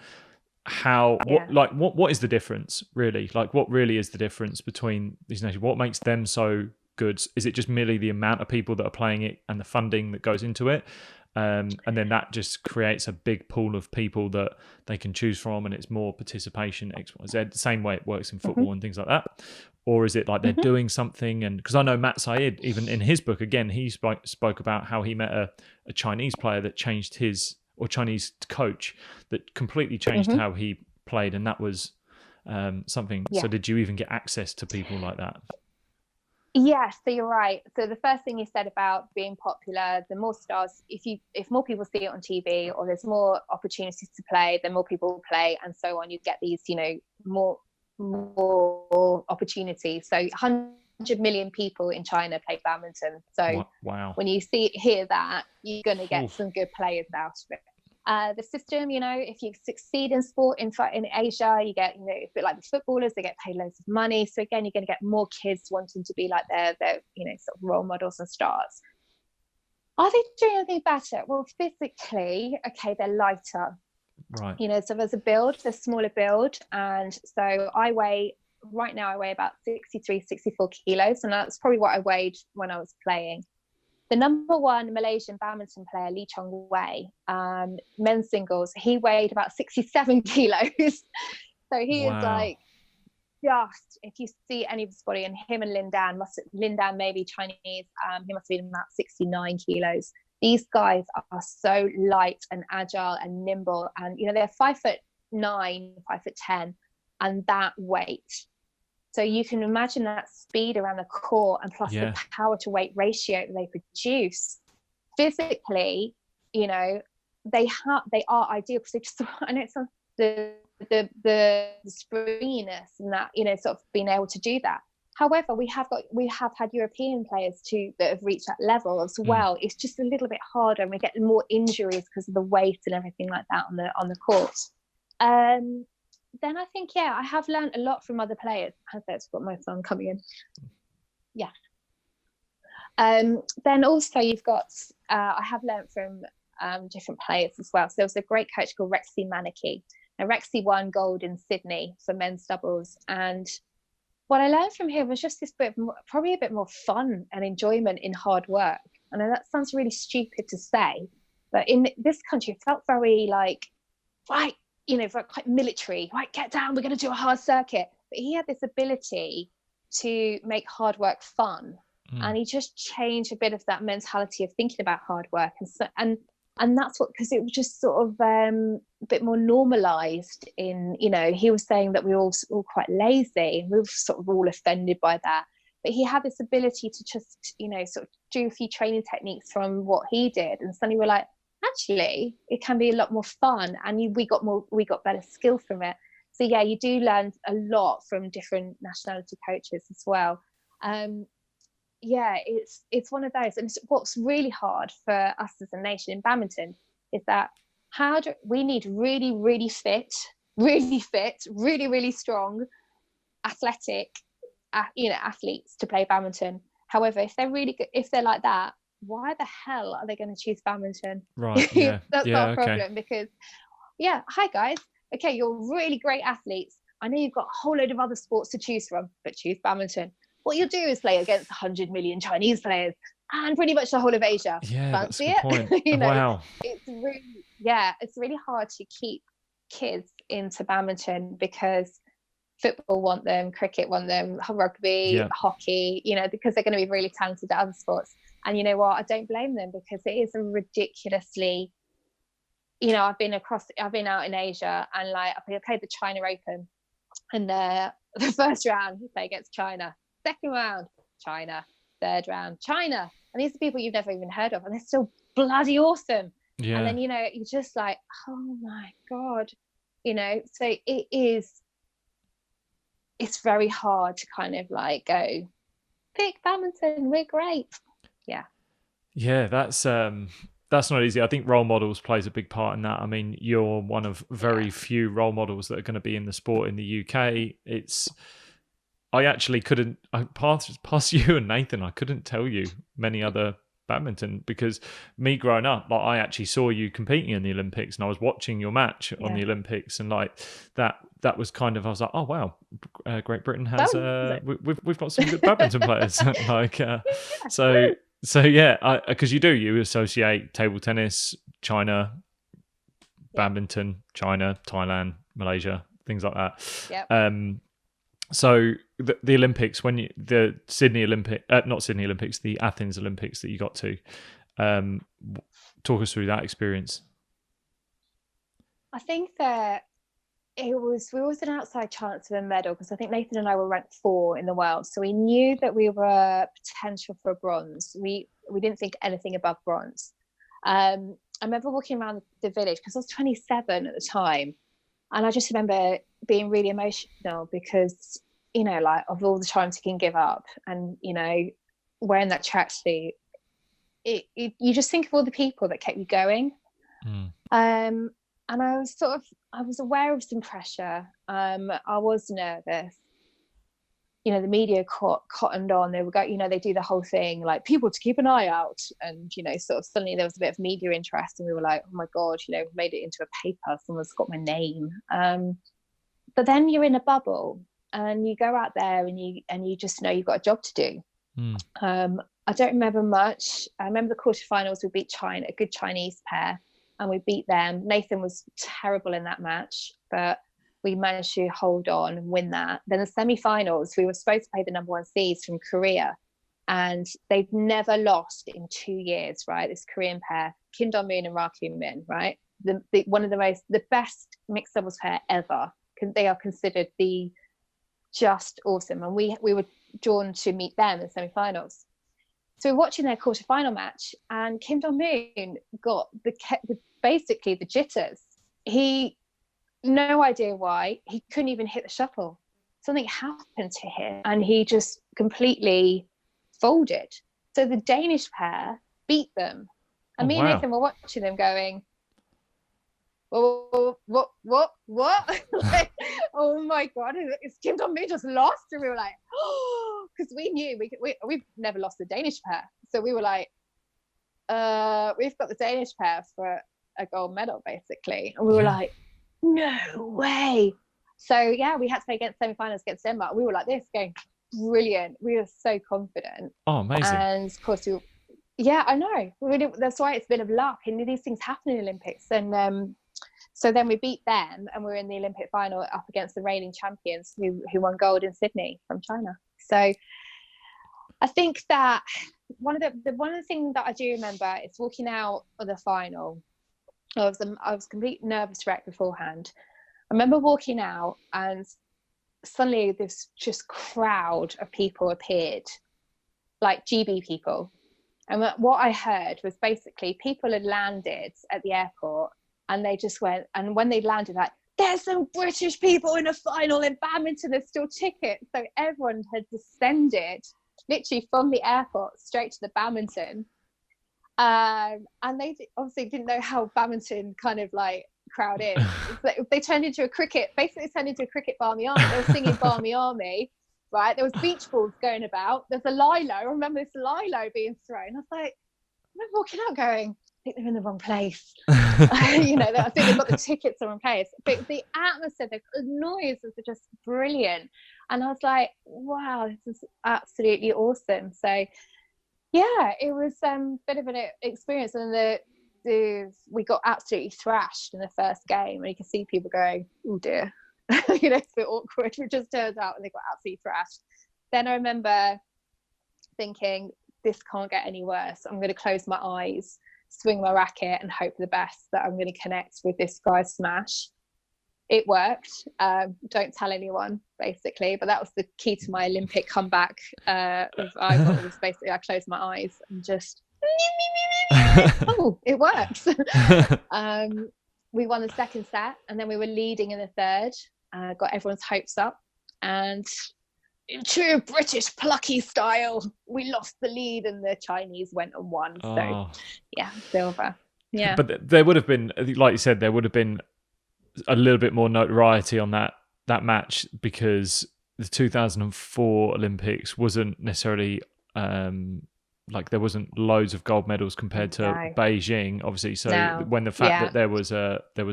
Speaker 1: What is the difference really? Like, what really is the difference between these nations? What makes them so good? Is it just merely the amount of people that are playing it and the funding that goes into it? And then that just creates a big pool of people that they can choose from, and it's more participation, X, Y, Z, the same way it works in football and things like that? Or is it like they're doing something? And because I know Matt Syed, even in his book, again, he spoke about how he met a Chinese player that changed or Chinese coach that completely changed how he played, and that was something. So did you even get access to people like that?
Speaker 2: Yes, so you're right. So the first thing you said about being popular, the more stars, if more people see it on TV, or there's more opportunities to play, then more people will play, and so on. You get these, you know, more opportunities. So 100 million people in China play badminton. So
Speaker 1: wow.
Speaker 2: When you hear that, you're going to get some good players out of it. The system, you know, if you succeed in sport in Asia, you get, you know, a bit like the footballers, they get paid loads of money. So again, you're going to get more kids wanting to be like their you know, sort of role models and stars. Are they doing anything better? Well, physically, okay, they're lighter.
Speaker 1: Right.
Speaker 2: You know, so there's a smaller build. And so right now I weigh about 63, 64 kilos. And that's probably what I weighed when I was playing. The number one Malaysian badminton player, Lee Chong Wei, men's singles, he weighed about 67 kilos. So he is like, just, if you see any of his body, and him and Lindan may be Chinese, he must have been about 69 kilos. These guys are so light and agile and nimble. And, you know, they're 5'9", 5'10", and that weight. So you can imagine that speed around the court, and plus the power to weight ratio that they produce. Physically, you know, they are ideal, because they just, I know it's the springiness and that, you know, sort of being able to do that. However, we have had European players too that have reached that level as well. It's just a little bit harder, and we get more injuries because of the weight and everything like that on the court. Then I think, I have learned a lot from other players. I've got my son coming in. Yeah. Then also you've got, I have learned from different players as well. So there was a great coach called Rexy Manaki. Now Rexy won gold in Sydney for men's doubles. And what I learned from him was just probably a bit more fun and enjoyment in hard work. I know that sounds really stupid to say, but in this country, it felt very like, right, you know, quite military, right, get down, we're going to do a hard circuit. But he had this ability to make hard work fun. And he just changed a bit of that mentality of thinking about hard work. And that's what, because it was just sort of a bit more normalized in, you know, he was saying that we were all quite lazy, and we were sort of all offended by that. But he had this ability to just, you know, sort of do a few training techniques from what he did. And suddenly we're like, actually, it can be a lot more fun, and we got better skill from it. So yeah, you do learn a lot from different nationality coaches as well. It's one of those. And what's really hard for us as a nation in badminton is that we need really, really fit, really, really strong, athletic, athletes to play badminton. However, if they're really good, if they're like that, why the hell are they going to choose badminton?
Speaker 1: Right. Yeah.
Speaker 2: That's
Speaker 1: yeah,
Speaker 2: not a
Speaker 1: okay.
Speaker 2: problem, because hi guys, okay, you're really great athletes. I know you've got a whole load of other sports to choose from, but choose badminton. What you'll do is play against 100 million Chinese players and pretty much the whole of Asia.
Speaker 1: Yeah,
Speaker 2: Fancy
Speaker 1: that's a good point.
Speaker 2: it?
Speaker 1: Wow.
Speaker 2: It's really hard to keep kids into badminton, because football want them, cricket want them, rugby, hockey, because they're going to be really talented at other sports. And you know what? I don't blame them, because it is a ridiculously, I've been out in Asia, and like I played the China Open, and the first round you play against China, second round China, third round China, and these are people you've never even heard of, and they're still bloody awesome.
Speaker 1: Yeah.
Speaker 2: And then you're just like, oh my god, so it's very hard to kind of like go pick badminton, we're great.
Speaker 1: Yeah, that's not easy. I think role models plays a big part in that. I mean, you're one of very few role models that are going to be in the sport in the UK. I actually couldn't, past you and Nathan, I couldn't tell you many other badminton, because me growing up, like, I actually saw you competing in the Olympics, and I was watching your match on the Olympics, and like that was kind of, I was like, oh wow, Great Britain has we've got some good badminton players. Like so yeah, because you associate table tennis, China, badminton, China, Thailand, Malaysia, things like that. So the Olympics, the Athens Olympics that you got to, talk us through that experience.
Speaker 2: I think that we always an outside chance of a medal, because I think Nathan and I were ranked 4 in the world, so we knew that we were potential for a bronze. We didn't think anything above bronze. I remember walking around the village, because I was 27 at the time, and I just remember being really emotional, because like, of all the times you can give up, and wearing that tracksuit, you just think of all the people that kept you going. And I was aware of some pressure. I was nervous. The media cottoned on. They would go, they do the whole thing, like, people to keep an eye out. And, sort of suddenly there was a bit of media interest, and we were like, oh my God, we've made it into a paper. Someone's got my name. But then you're in a bubble, and you go out there, and you just know you've got a job to do. I don't remember much. I remember the quarterfinals, we beat China, a good Chinese pair, and we beat them. Nathan was terrible in that match, but we managed to hold on and win that. Then the semi-finals, we were supposed to play the number 1 seeds from Korea, and they've never lost in 2 years, right? This Korean pair, Kim Dong-moon and Ra Kyung-min, right? One of the best mixed doubles pair ever. They are considered just awesome, and we were drawn to meet them in the semi-finals. So we're watching their quarterfinal match, and Kim Dong-moon got basically the jitters. He, no idea why, he couldn't even hit the shuttle. Something happened to him, and he just completely folded. So the Danish pair beat them, and me and Nathan were watching them going, oh, what? Like, oh my God, is Kim Dong-moon just lost? And we were like, oh, because we knew we've never lost the Danish pair, so we were like, we've got the Danish pair for a gold medal, basically. And we were like, no way. So we had to play semi-finals against Denmark. We were like this, going, brilliant. We were so confident.
Speaker 1: Oh, amazing.
Speaker 2: And of course I know, that's why it's a bit of luck, and these things happen in the Olympics. And so then we beat them, and we're in the Olympic final up against the reigning champions who won gold in Sydney from China. So I think that one of the things that I do remember is walking out of the final. I was a complete nervous wreck beforehand. I remember walking out, and suddenly this just crowd of people appeared, like GB people. And what I heard was basically people had landed at the airport, and they just went, and when they landed, like, there's some British people in a final in badminton, there's still tickets. So everyone had descended literally from the airport straight to the badminton. And they obviously didn't know how badminton kind of like crowd is. They turned into a cricket, basically turned into a cricket Barmy Army. They were singing Barmy Army, right? There was beach balls going about. There's a lilo. I remember this lilo being thrown. I was like, I'm walking out going, I think they're in the wrong place. You know, I think they've got the tickets in the wrong place. But the atmosphere, the noises are just brilliant. And I was like, wow, this is absolutely awesome. So yeah, it was a bit of an experience. And we got absolutely thrashed in the first game. And you can see people going, oh dear. You know, it's a bit awkward. It just turns out and they got absolutely thrashed. Then I remember thinking, this can't get any worse. I'm going to close my eyes, swing my racket and hope for the best that I'm going to connect with this guy's smash. It worked. Don't tell anyone, basically. But that was the key to my Olympic comeback. Was basically I closed my eyes and just, oh, it works. We won the second set, and then we were leading in the third. Got everyone's hopes up, and in true British plucky style, we lost the lead, and the Chinese went and won. So, yeah, silver. Yeah.
Speaker 1: But there would have been, like you said, there would have been a little bit more notoriety on that match, because the 2004 Olympics wasn't necessarily like there wasn't loads of gold medals compared to Beijing, obviously. So when the fact that there was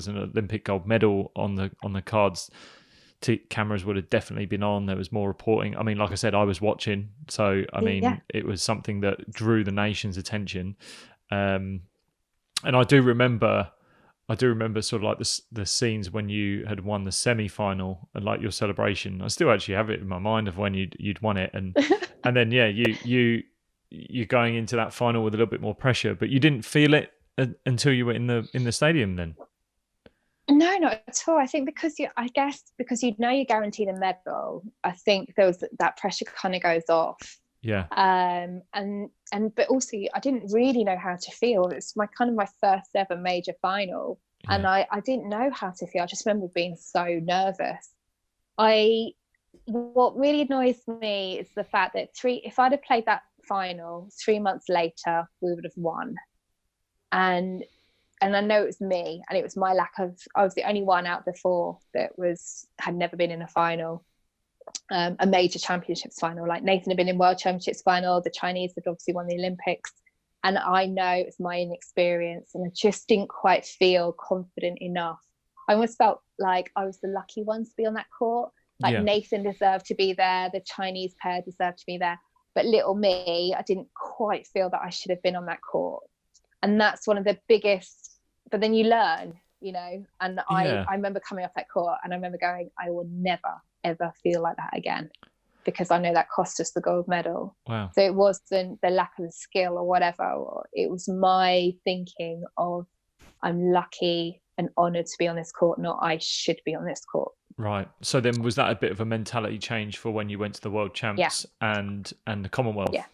Speaker 1: an Olympic gold medal on the cards, cameras would have definitely been on. There was more reporting. I mean, like I said, I was watching, so I mean, it was something that drew the nation's attention. And I do remember sort of like the scenes when you had won the semi-final and like your celebration. I still actually have it in my mind of when you'd won it, and then you're going into that final with a little bit more pressure, but you didn't feel it until you were in the stadium then.
Speaker 2: No, not at all. I think because you know you're guaranteed a medal, I think there was that pressure kind of goes off.
Speaker 1: Yeah.
Speaker 2: But also I didn't really know how to feel. It's my first ever major final, and I didn't know how to feel. I just remember being so nervous. What really annoys me is the fact that if I'd have played that final 3 months later, we would have won. And I know it was me, and it was my lack of. I was the only one out of the four that had never been in a final, a major championships final. Like Nathan had been in World Championships final. The Chinese had obviously won the Olympics, and I know it was my inexperience, and I just didn't quite feel confident enough. I almost felt like I was the lucky one to be on that court. Like Nathan deserved to be there, the Chinese pair deserved to be there, but little me, I didn't quite feel that I should have been on that court. And that's one of the biggest. But then you learn, you know, and I remember coming off that court and I remember going, I will never, ever feel like that again, because I know that cost us the gold medal.
Speaker 1: Wow.
Speaker 2: So it wasn't the lack of the skill or whatever. It was my thinking of, I'm lucky and honoured to be on this court, not I should be on this court.
Speaker 1: Right. So then was that a bit of a mentality change for when you went to the World Champs and the Commonwealth? Yeah.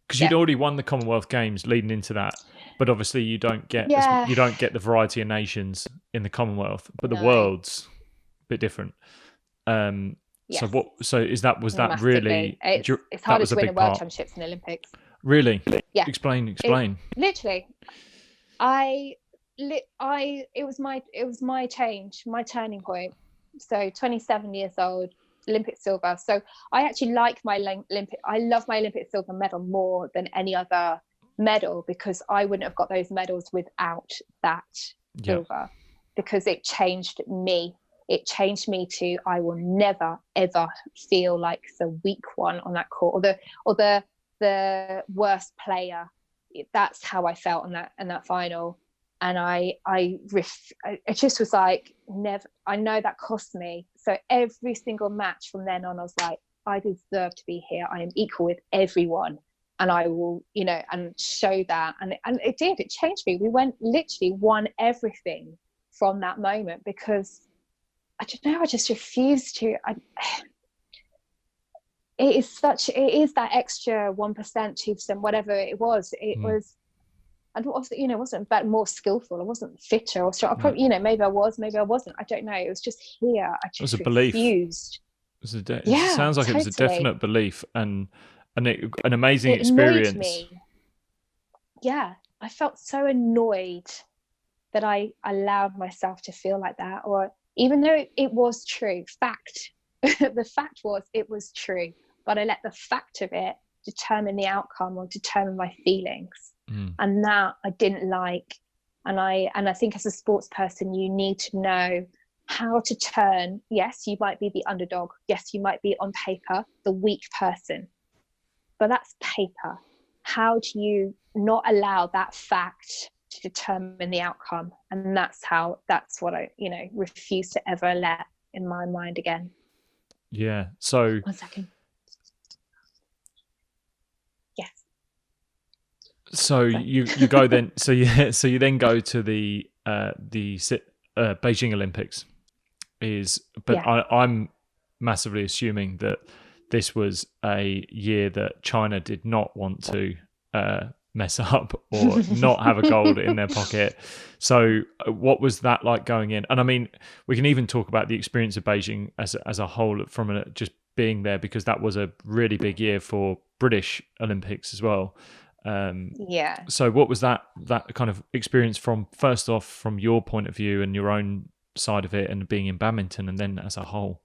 Speaker 1: Because you'd already won the Commonwealth Games leading into that, but obviously you don't get the variety of nations in the Commonwealth, but the World's a bit different. Yes. So was that really?
Speaker 2: It's harder to win a World Championships and Olympics.
Speaker 1: Really?
Speaker 2: Yeah.
Speaker 1: Explain.
Speaker 2: Literally, it was my change, my turning point. So 27 years old, Olympic silver. So I actually like I love my Olympic silver medal more than any other medal, because I wouldn't have got those medals without that silver, because it changed me. It changed me to, I will never ever feel like the weak one on that court, or the worst player. That's how I felt in that final. And it just was like, never. I know that cost me. So every single match from then on, I was like, I deserve to be here. I am equal with everyone, and I will, and show that. And it did. It changed me. We won everything from that moment, because I don't know. I just refused to. It is that extra 1%, 2%, whatever it was. It was. And wasn't more skillful. I wasn't fitter or strong. Probably, maybe I was, maybe I wasn't. I don't know. It was just here. I just refused.
Speaker 1: It sounds like totally. It was a definite belief and an amazing experience.
Speaker 2: Me. Yeah, I felt so annoyed that I allowed myself to feel like that, or even though it was true, fact. the fact was it was true, but I let the fact of it determine the outcome or determine my feelings. And that I didn't like. And I think as a sports person, you need to know how to turn. Yes, you might be the underdog. Yes, you might be on paper the weak person, but that's paper. How do you not allow that fact to determine the outcome? And that's what I, refuse to ever let in my mind again.
Speaker 1: Yeah. So
Speaker 2: 1 second. Yes.
Speaker 1: So you go then. So you then go to the Beijing Olympics. I'm massively assuming that this was a year that China did not want to mess up or not have a gold in their pocket. So what was that like going in? And I mean, we can even talk about the experience of Beijing as a whole from just being there, because that was a really big year for British Olympics as well. So what was that kind of experience first off from your point of view and your own side of it, and being in badminton, and then as a whole?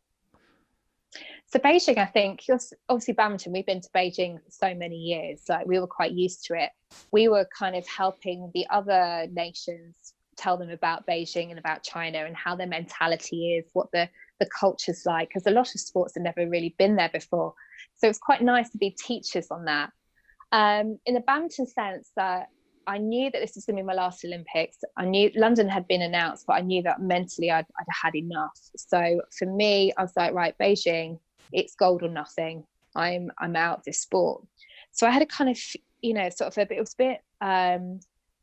Speaker 2: So Beijing, I think, obviously badminton, we've been to Beijing for so many years, like we were quite used to it. We were kind of helping the other nations tell them about Beijing and about China and how their mentality is, what the culture's like, because a lot of sports have never really been there before. So it's quite nice to be teachers on that. In the badminton sense, that I knew that this was going to be my last Olympics. I knew London had been announced, but I knew that mentally I'd had enough. So for me, I was like, right, Beijing, it's gold or nothing. I'm out of this sport. So I had a kind of, sort of it was a bit,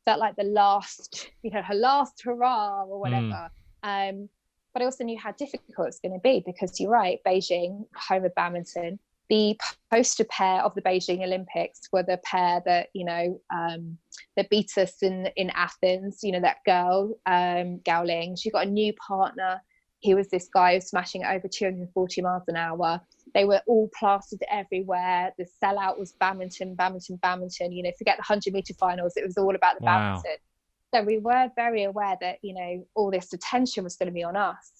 Speaker 2: felt like the last, her last hurrah or whatever. But I also knew how difficult it's going to be, because you're right, Beijing, home of badminton. The poster pair of the Beijing Olympics were the pair that, that beat us in Athens, that girl, Gao Ling. She got a new partner. He was this guy who was smashing over 240 miles an hour. They were all plastered everywhere. The sellout was badminton. Forget the 100-meter finals. It was all about the badminton. So we were very aware that, all this attention was going to be on us.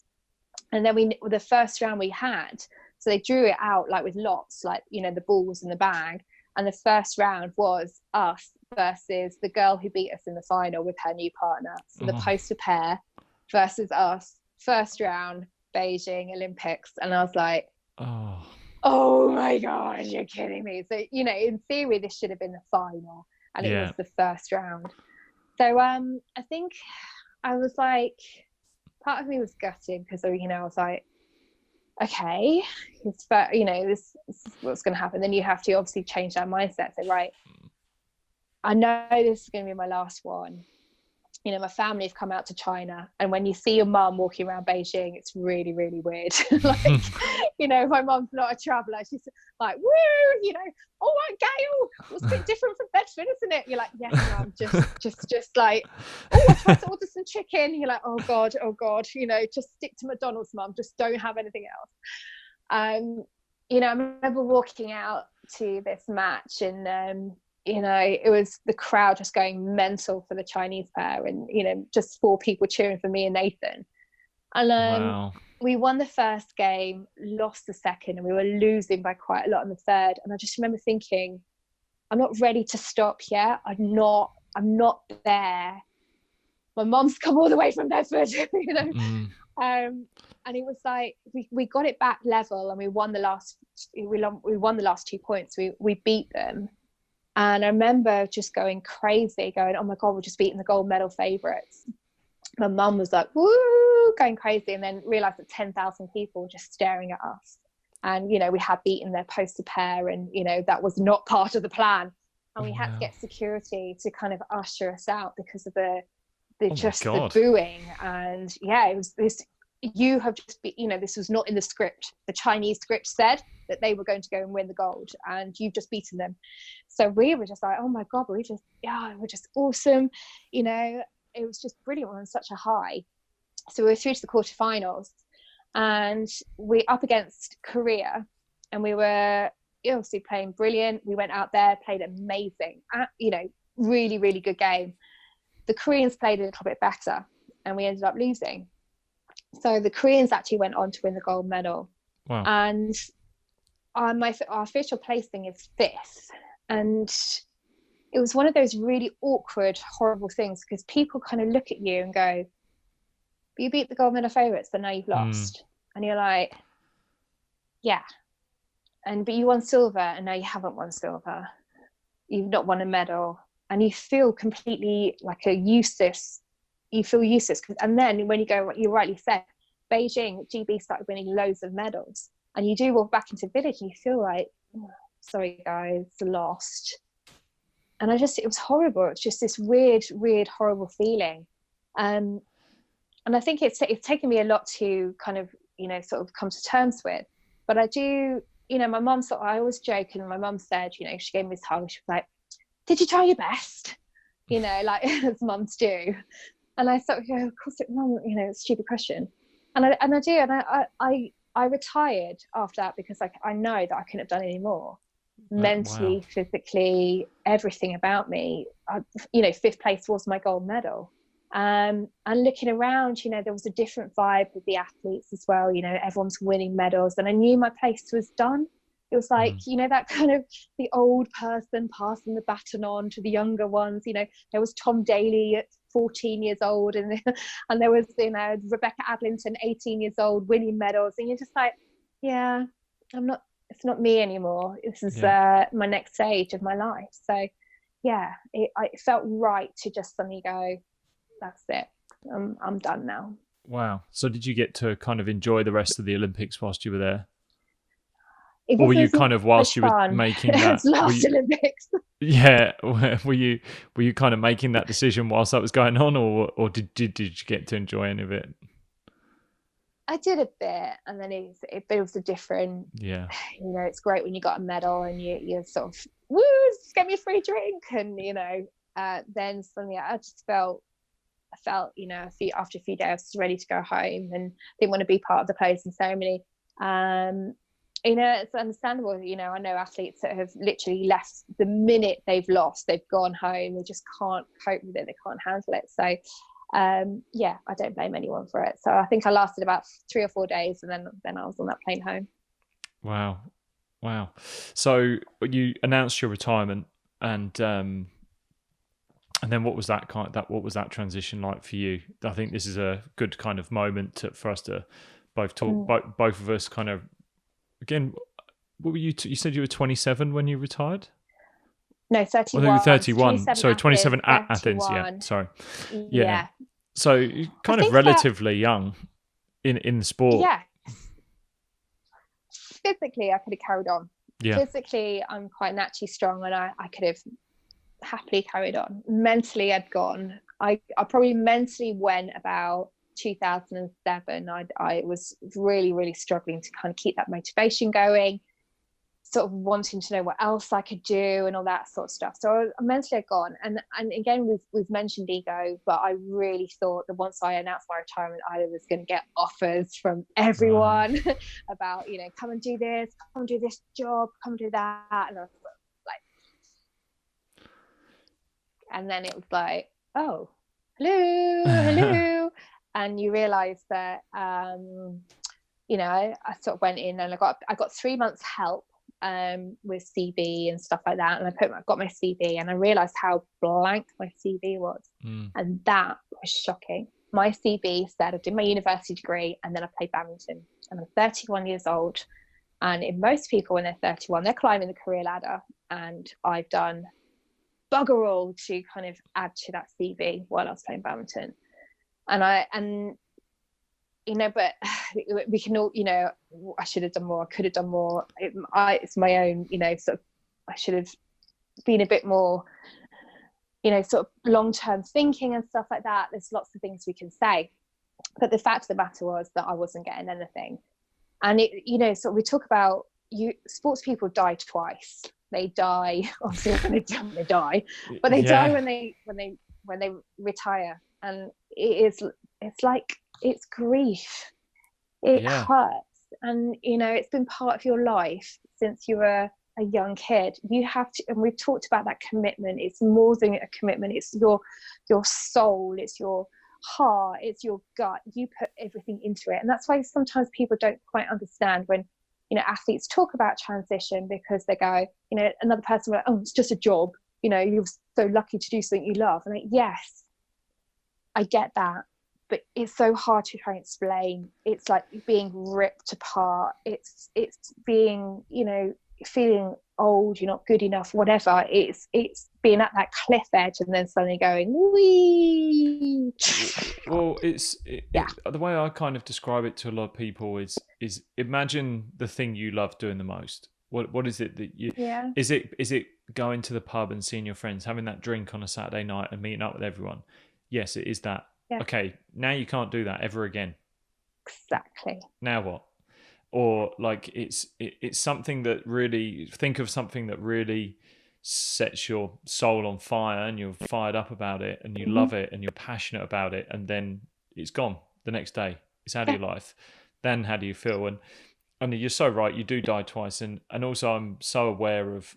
Speaker 2: And then the first round we had, so they drew it out like with lots, like, the ball was in the bag. And the first round was us versus the girl who beat us in the final with her new partner. So the poster pair versus us, first round, Beijing Olympics. And I was like, oh my God, you're kidding me. So, in theory, this should have been the final. And it was the first round. So I think I was like, part of me was gutted, because, I was like, okay, this is what's going to happen. Then you have to obviously change that mindset. So, right, I know this is going to be my last one. My family have come out to China, and when you see your mum walking around Beijing, it's really, really weird. Like, my mum's not a traveller. She's like, woo, all right, Gail, it's a bit different from Bedford, isn't it? You're like, yes, mum, just like, oh, I tried to order some chicken. You're like, oh God, just stick to McDonald's, mum. Just don't have anything else. I remember walking out to this match, and it was the crowd just going mental for the Chinese pair, and just 4 people cheering for me and Nathan. And we won the first game, lost the second, and we were losing by quite a lot in the third. And I just remember thinking, I'm not ready to stop yet. I'm not there. My mum's come all the way from Bedford, and it was like we got it back level, and we won the last 2 points. We beat them. And I remember just going crazy, going, oh my God, we're just beating the gold medal favourites. My mum was like, woo, going crazy, and then realised that 10,000 people were just staring at us. And, we had beaten their poster pair, and, that was not part of the plan. And we had to get security to kind of usher us out because of the booing. And it was this, you have just been, this was not in the script. The Chinese script said that they were going to go and win the gold, and you've just beaten them. So we were just like, oh my God, we're just awesome. It was just brilliant. We were on such a high. So we were through to the quarterfinals, and we're up against Korea, and we were obviously playing brilliant. We went out there, played amazing, really, really good game. The Koreans played a little bit better, and we ended up losing. So the Koreans actually went on to win the gold medal.
Speaker 1: Wow.
Speaker 2: And our official placing is 5th. And it was one of those really awkward, horrible things, because people kind of look at you and go, you beat the gold medal favourites, but now you've lost. And you're like, yeah. But you won silver, and now you haven't won silver. You've not won a medal. And you feel completely like useless. You feel useless. And then when you go, what you rightly said, Beijing, GB started winning loads of medals. And you do walk back into the village and you feel like, oh, sorry guys, lost. And it was horrible. It's just this weird, horrible feeling. And I think it's taken me a lot to kind of, sort of come to terms with. But I do, my mum I always joke, and my mum said, she gave me this hug. She was like, did you try your best? Like as mums do. And I thought, of course it, Mum, it's a stupid question. And I do. And I retired after that because I know that I couldn't have done any more. Mentally,
Speaker 1: wow.
Speaker 2: Physically, everything about me. 5th place was my gold medal. And looking around, there was a different vibe with the athletes as well. Everyone's winning medals, and I knew my place was done. It was like, that kind of the old person passing the baton on to the younger ones. There was Tom Daley at 14 years old, and there was, Rebecca Adlington, 18 years old, winning medals. And you're just like, yeah, it's not me anymore. This is my next stage of my life. So yeah, it felt right to just suddenly go, that's it. I'm done now.
Speaker 1: Wow. So did you get to kind of enjoy the rest of the Olympics whilst you were there? Or were you kind of, whilst you were making that
Speaker 2: last Olympics?
Speaker 1: Yeah. Were you kind of making that decision whilst that was going on, or did you get to enjoy any of it?
Speaker 2: I did a bit, and then it was a different. Yeah. It's great when you got a medal and you're sort of, woo, just get me a free drink, and then suddenly I felt after a few days I was ready to go home and didn't want to be part of the closing ceremony. It's understandable. I know athletes that have literally left the minute they've lost. They've gone home. They just can't cope with it. They can't handle it. So, I don't blame anyone for it. So I think I lasted about 3 or 4 days, and then I was on that plane home.
Speaker 1: Wow. So you announced your retirement, and then what was that transition like for you? I think this is a good kind of moment for us to both talk. Both of us kind of. Again, what were you? You said you were 27 when you retired?
Speaker 2: No, 31.
Speaker 1: Well, you were 31. Sorry, 27 at Athens. Yeah, sorry. Yeah. So kind of relatively young in the sport.
Speaker 2: Yeah. Physically, I could have carried on.
Speaker 1: Yeah.
Speaker 2: Physically, I'm quite naturally strong, and I could have happily carried on. Mentally, I'd gone. I probably mentally went about 2007. I was really, really struggling to kind of keep that motivation going, sort of wanting to know what else I could do and all that sort of stuff. So mentally I'd gone, and again we've mentioned ego, but I really thought that once I announced my retirement, I was going to get offers from everyone about come and do this, come and do this job, come and do that, and I was like, and then it was like, oh, hello. And you realize that, I sort of went in and I got 3 months help with CV and stuff like that. And I got my CV, and I realized how blank my CV was. And that was shocking. My CV said I did my university degree and then I played badminton. And I'm 31 years old. And in most people, when they're 31, they're climbing the career ladder. And I've done bugger all to kind of add to that CV while I was playing badminton. But we can all, I should have done more. I could have done more. It's my own, sort of, I should have been a bit more, sort of long-term thinking and stuff like that. There's lots of things we can say, but the fact of the matter was that I wasn't getting anything. And so we talk about sports people die twice. They die, obviously when they die, but they die when they retire. And it's like, it's grief. It hurts. And, it's been part of your life since you were a young kid. You have to, and we've talked about that commitment. It's more than a commitment. It's your soul. It's your heart. It's your gut. You put everything into it. And that's why sometimes people don't quite understand when athletes talk about transition because they go, another person will like, oh, it's just a job, you're so lucky to do something you love. And like, yes, I get that, but it's so hard to try and explain. It's like being ripped apart. It's being, feeling old, you're not good enough, whatever. It's being at that cliff edge and then suddenly going, wee.
Speaker 1: Well, the way I kind of describe it to a lot of people is imagine the thing you love doing the most. What is it that you?
Speaker 2: Yeah.
Speaker 1: Is it going to the pub and seeing your friends, having that drink on a Saturday night and meeting up with everyone? Yes, it is that.
Speaker 2: Yeah.
Speaker 1: Okay, now you can't do that ever again.
Speaker 2: Exactly.
Speaker 1: Now what? Or like it's something that really, think of something that really sets your soul on fire and you're fired up about it and you love it and you're passionate about it, and then it's gone the next day. It's out of your life. Then how do you feel? And you're so right, you do die twice. And also I'm so aware of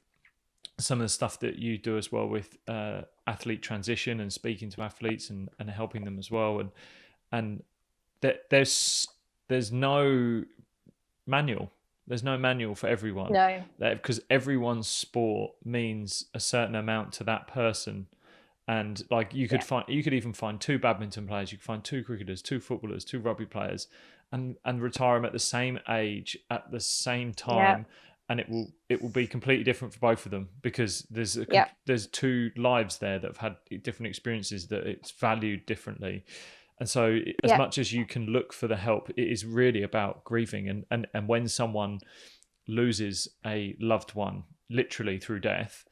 Speaker 1: some of the stuff that you do as well with athlete transition and speaking to athletes and helping them as well. And there's no manual. There's no manual for everyone.
Speaker 2: No.
Speaker 1: Because everyone's sport means a certain amount to that person. And like you could even find 2 badminton players, you could find 2 cricketers, 2 footballers, 2 rugby players, and retire them at the same age at the same time. And it will be completely different for both of them, because there's 2 lives there that have had different experiences, that it's valued differently. And so as much as you can look for the help, it is really about grieving. And when someone loses a loved one, literally through death,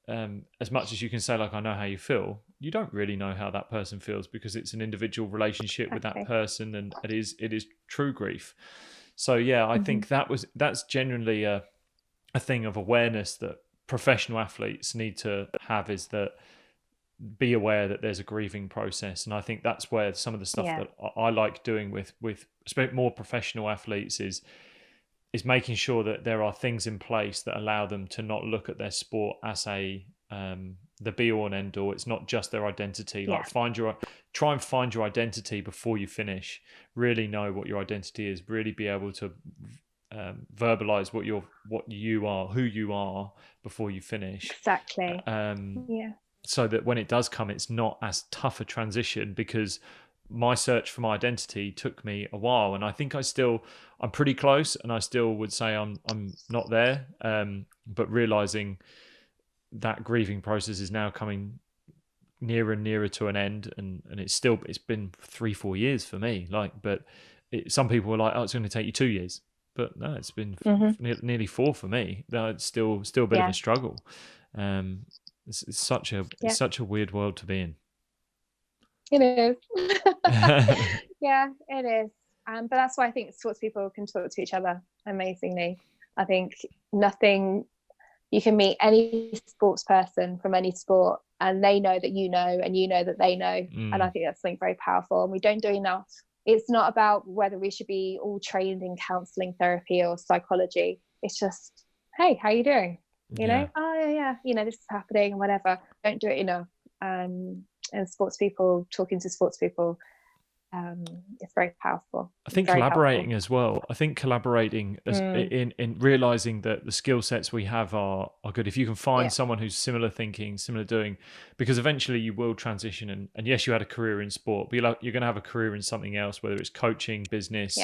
Speaker 1: as much as you can say, like, I know how you feel, you don't really know how that person feels, because it's an individual relationship with that person, and it is true grief. So yeah, I think that's genuinely a thing of awareness that professional athletes need to have, is that be aware that there's a grieving process. And I think that's where some of the stuff that I like doing with more professional athletes is making sure that there are things in place that allow them to not look at their sport as the be all and end all. It's not just their identity. Like try and find your identity before you finish. Really know what your identity is. Really be able to verbalize what you are, who you are, before you finish.
Speaker 2: Exactly.
Speaker 1: So that when it does come, it's not as tough a transition, because my search for my identity took me a while, and I think I'm pretty close, and I still would say I'm not there. But realizing that grieving process is now coming nearer and nearer to an end, and it's been 3-4 years for me. But some people were like, oh, it's going to take you 2 years, but no, it's been nearly 4 for me. No, it's still a bit of a struggle. It's such a weird world to be in.
Speaker 2: It is. Yeah, it is. But that's why I think sports people can talk to each other amazingly. I think you can meet any sports person from any sport, and they know that you know, and you know that they know. And I think that's something very powerful, and we don't do enough. It's not about whether we should be all trained in counselling, therapy or psychology. It's just, hey, how you doing? This is happening and whatever. Don't do it enough. And sports people talking to sports people, it's very powerful.
Speaker 1: I think collaborating as well. I think collaborating in realizing that the skill sets we have are good. If you can find someone who's similar thinking, similar doing, because eventually you will transition. And yes, you had a career in sport, but you're going to have a career in something else, whether it's coaching, business,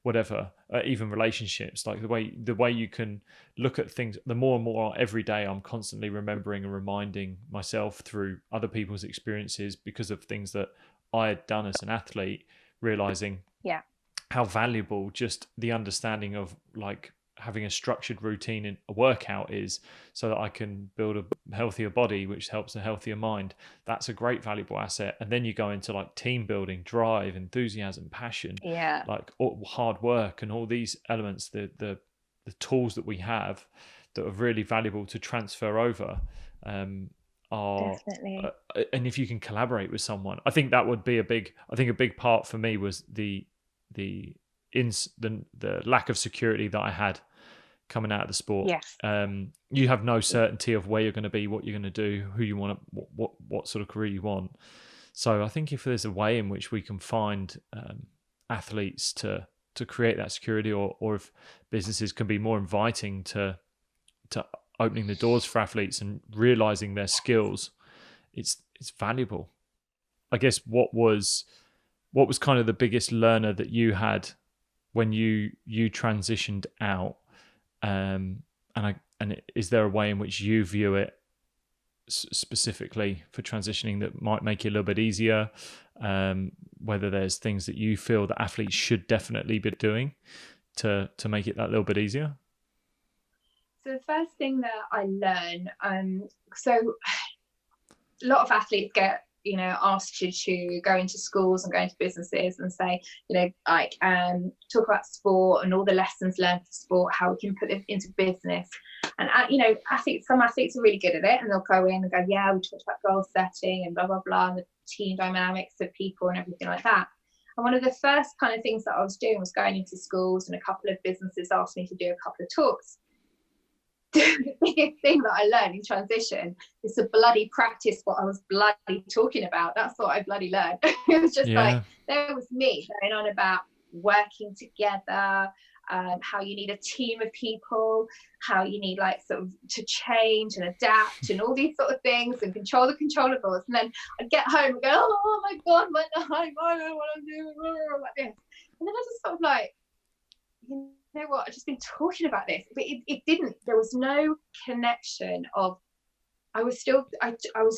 Speaker 1: whatever, even relationships. Like the way you can look at things, the more and more every day I'm constantly remembering and reminding myself through other people's experiences, because of things that I had done as an athlete, realizing how valuable just the understanding of like having a structured routine in a workout is, so that I can build a healthier body, which helps a healthier mind. That's a great valuable asset. And then you go into like team building, drive, enthusiasm, passion, like hard work, and all these elements, the tools that we have that are really valuable to transfer over.
Speaker 2: Definitely.
Speaker 1: And if you can collaborate with someone, I think that would be a big part for me was the lack of security that I had coming out of the sport.
Speaker 2: Yes.
Speaker 1: You have no certainty of where you're going to be, what you're going to do, who you want to, what sort of career you want. So I think if there's a way in which we can find athletes to to create that security, or if businesses can be more inviting to opening the doors for athletes and realizing their skills, it's valuable. I guess what was kind of the biggest learner that you had when you transitioned out, and is there a way in which you view it specifically for transitioning that might make it a little bit easier, whether there's things that you feel that athletes should definitely be doing to make it that little bit easier?
Speaker 2: So the first thing that I learned, so a lot of athletes get, you know, asked to go into schools and go into businesses and say, you know, like talk about sport and all the lessons learned for sport, how we can put it into business. And you know, some athletes are really good at it, and they'll go in and go, yeah, we talked about goal setting and blah blah blah, and the team dynamics of people and everything like that. And one of the first kind of things that I was doing was going into schools, and a couple of businesses asked me to do a couple of talks. The biggest thing that I learned in transition is to bloody practice what I was bloody talking about. That's what I bloody learned. It was just like, there was me going on about working together, how you need a team of people, how you need like sort of to change and adapt and all these sort of things and control the controllables. And then I'd get home and go, oh my God, I don't know what I'm doing, like this. And then I just sort of like, you know what, I've just been talking about this, but it didn't, there was no connection of, I was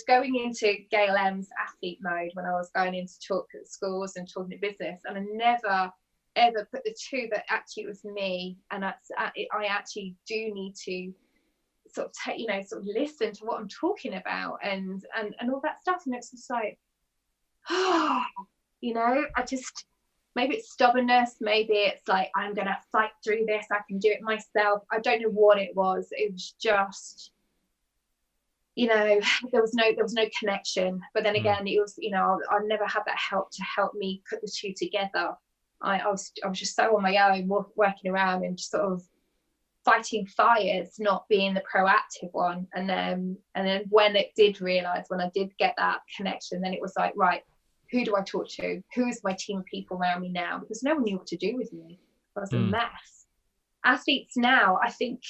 Speaker 2: going into Gail Emms athlete mode when I was going in to talk at schools and talking to business, and I never ever put the two that actually it was me, and I actually do need to sort of take, you know, sort of listen to what I'm talking about and all that stuff. And it's just like, you know, I just, maybe it's stubbornness, maybe it's like, I'm gonna fight through this, I can do it myself. I don't know what it was. It was just, you know, there was no connection. But then again, it was, you know, I never had that help to help me put the two together. I was just so on my own, working around and just sort of fighting fires, not being the proactive one. And then when I did get that connection, then it was like, right, who do I talk to? Who's my team of people around me now? Because no one knew what to do with me. I was a mess. Athletes now, I think,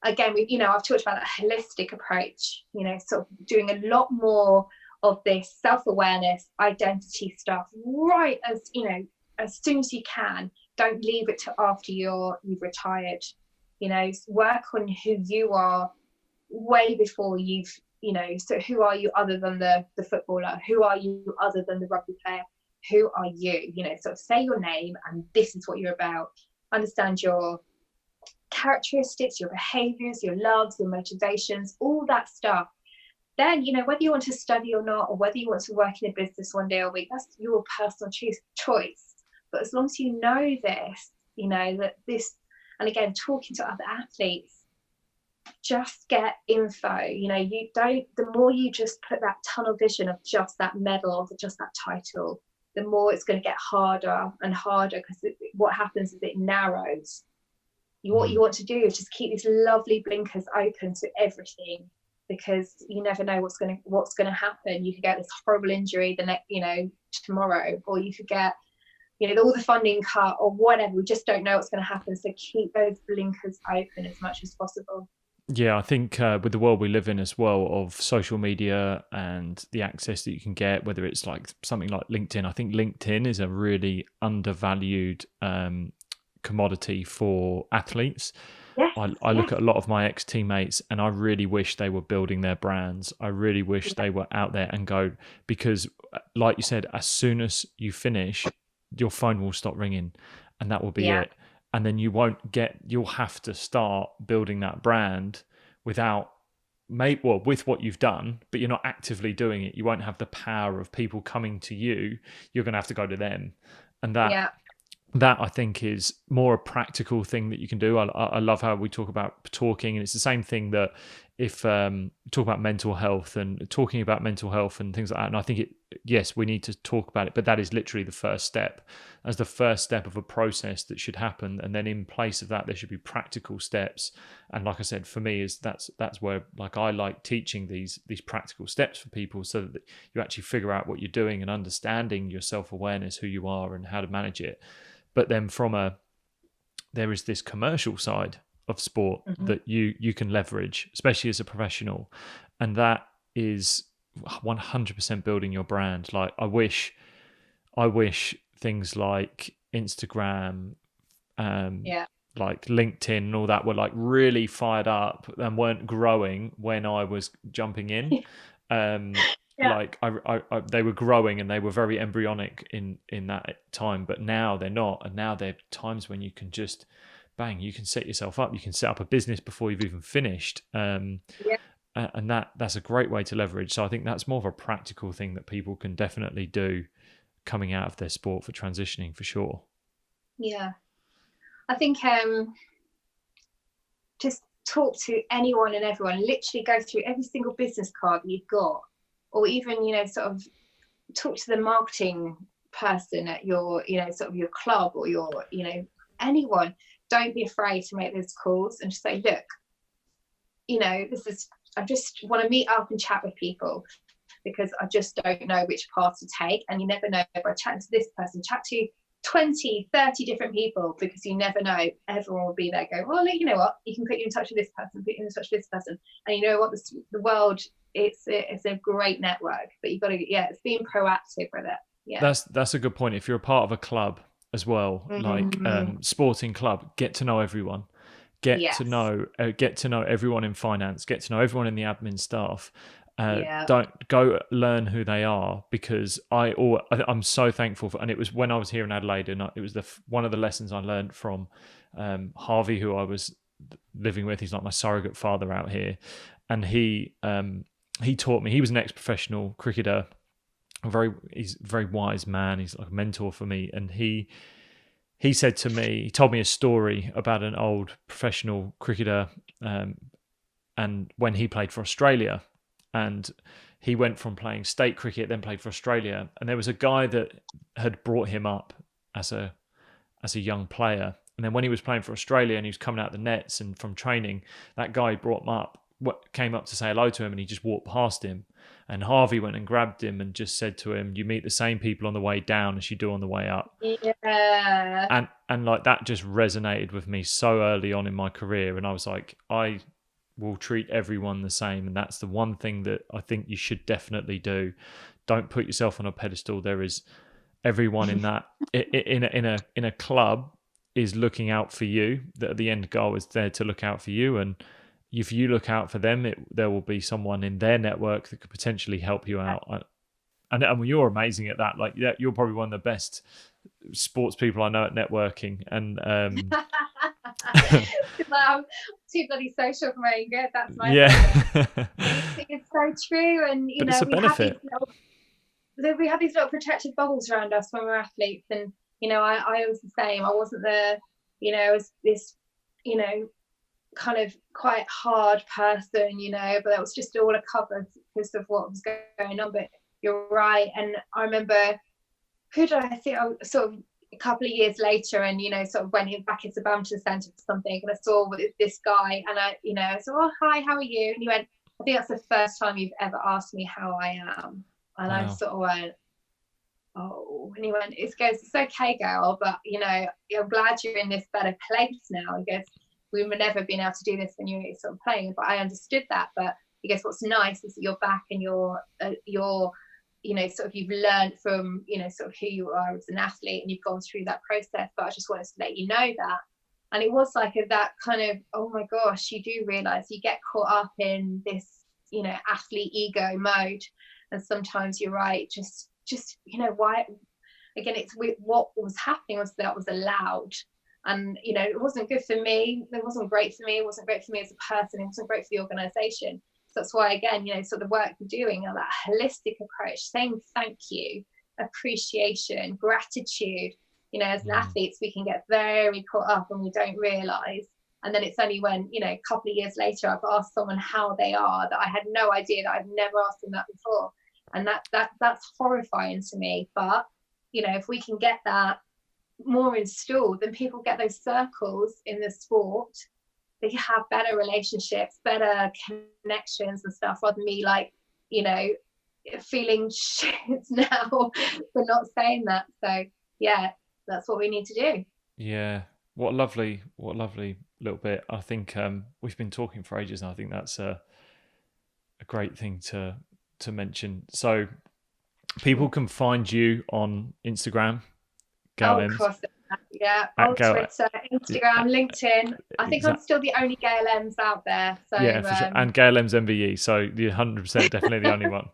Speaker 2: again, I've talked about that holistic approach, you know, sort of doing a lot more of this self-awareness, identity stuff, right as, you know, as soon as you can. Don't leave it to after you've retired. You know, work on who you are way before you've, you know, so who are you other than the footballer? Who are you other than the rugby player? Who are you? You know, sort of say your name and this is what you're about. Understand your characteristics, your behaviors, your loves, your motivations, all that stuff. Then, you know, whether you want to study or not, or whether you want to work in a business one day a week, that's your personal choice. But as long as you know this, you know, that this, and again, talking to other athletes, just get info. You know, the more you just put that tunnel vision of just that medal or just that title, the more it's going to get harder and harder, because what happens is it narrows. What you want to do is just keep these lovely blinkers open to everything, because you never know what's going to happen. You could get this horrible injury the next, you know, tomorrow, or you could get, you know, all the funding cut or whatever. We just don't know what's going to happen. So keep those blinkers open as much as possible.
Speaker 1: Yeah, I think with the world we live in as well, of social media and the access that you can get, whether it's like something like LinkedIn, I think LinkedIn is a really undervalued commodity for athletes.
Speaker 2: Yes,
Speaker 1: I look at a lot of my ex-teammates and I really wish they were building their brands. I really wish they were out there and go, because like you said, as soon as you finish, your phone will stop ringing and that will be it. And then you'll have to start building that brand with what you've done, but you're not actively doing it. You won't have the power of people coming to you. You're going to have to go to them. And that I think is more a practical thing that you can do. I love how we talk about talking, and it's the same thing that if talk about mental health and talking about mental health and things like that, and I think yes, we need to talk about it, but that is literally the first step, as the first step of a process that should happen, and then in place of that there should be practical steps. And like I said, for me, is that's where, like, I like teaching these practical steps for people, so that you actually figure out what you're doing and understanding your self-awareness, who you are and how to manage it. But then there is this commercial side of sport that you can leverage, especially as a professional, and that is 100% building your brand. Like, I wish things like Instagram, like LinkedIn and all that were like really fired up and weren't growing when I was jumping in. Like they were growing and they were very embryonic in that time, but now they're not. And now there are times when you can just bang, you can set yourself up, you can set up a business before you've even finished. And that's a great way to leverage. So I think that's more of a practical thing that people can definitely do coming out of their sport for transitioning, for sure.
Speaker 2: Yeah, I think just talk to anyone and everyone, literally go through every single business card that you've got, or even, you know, sort of talk to the marketing person at your, you know, sort of your club or your, you know, anyone. Don't be afraid to make those calls and just say, look, you know, I just want to meet up and chat with people, because I just don't know which path to take. And you never know, by chatting to this person, chat to 20, 30 different people, because you never know, everyone will be there going, well, you know what, you can put you in touch with this person, put you in touch with this person. And you know what, the world, it's a great network, but you've got to, it's being proactive with it. Yeah.
Speaker 1: That's a good point. If you're a part of a club as well, like sporting club, get to know everyone, get to know everyone in finance, get to know everyone in the admin staff. Don't go learn who they are, because I'm so thankful for, and it was when I was here in Adelaide, and it was one of the lessons I learned from Harvey, who I was living with. He's like my surrogate father out here, and he taught me. He was an ex-professional cricketer. He's a very wise man. He's like a mentor for me. And he said to me, he told me a story about an old professional cricketer, and when he played for Australia, and he went from playing state cricket, then played for Australia. And there was a guy that had brought him up as a young player. And then when he was playing for Australia and he was coming out the nets and from training, that guy brought him up, came up to say hello to him, and he just walked past him. And Harvey went and grabbed him and just said to him, you meet the same people on the way down as you do on the way up.
Speaker 2: Yeah.
Speaker 1: And like, that just resonated with me so early on in my career. And I was like, I will treat everyone the same. And that's the one thing that I think you should definitely do. Don't put yourself on a pedestal. There is everyone in that in a club is looking out for you. That the end goal is there to look out for you, and if you look out for them, there will be someone in their network that could potentially help you out. And you're amazing at that. Like, you're probably one of the best sports people I know at networking. And
Speaker 2: I'm too bloody social for my own good. That's my it's so true. And you know,
Speaker 1: it's a benefit.
Speaker 2: We have these little protective bubbles around us when we're athletes, and you know, I was the same. I wasn't as this, you know, kind of quite hard person, you know, but that was just all a cover because of what was going on. But you're right. And I remember, who did I think, sort of a couple of years later, and you know, sort of went back into Badminton Centre for something, and I saw this guy, and I said, oh, hi, how are you? And he went, I think that's the first time you've ever asked me how I am. And wow. I sort of went, oh, and he went, it's okay, girl, but you know, I'm glad you're in this better place now. He goes, we would never been able to do this when you were sort of playing, but I understood that. But I guess what's nice is that you're back and you're you know, sort of, you've learned from, you know, sort of who you are as an athlete, and you've gone through that process. But I just wanted to let you know that. And it was like that kind of, oh my gosh, you do realize you get caught up in this, you know, athlete ego mode. And sometimes you're right, just, you know, why, again, it's what was happening was that was allowed. And, you know, it wasn't good for me. It wasn't great for me. It wasn't great for me as a person. It wasn't great for the organisation. So that's why, again, you know, so the work we're doing, that holistic approach, saying thank you, appreciation, gratitude, you know, as an athletes, we can get very caught up and we don't realise And then it's only when, you know, a couple of years later, I've asked someone how they are that I had no idea, that I've never asked them that before. And that's horrifying to me. But, you know, if we can get that more installed, then people get those circles in the sport. They have better relationships, better connections and stuff, rather than me, like, you know, feeling shit now for not saying that. So yeah, that's what we need to do.
Speaker 1: Yeah. What a lovely little bit. I think we've been talking for ages, and I think that's a great thing to mention. So people can find you on Instagram, Gail Emms.
Speaker 2: Of course. Yeah, on Twitter, Instagram, LinkedIn. I think I'm still the only Gail Emms out there. So
Speaker 1: yeah, for sure. And Gail Emms MVE. So you're 100% definitely the only one.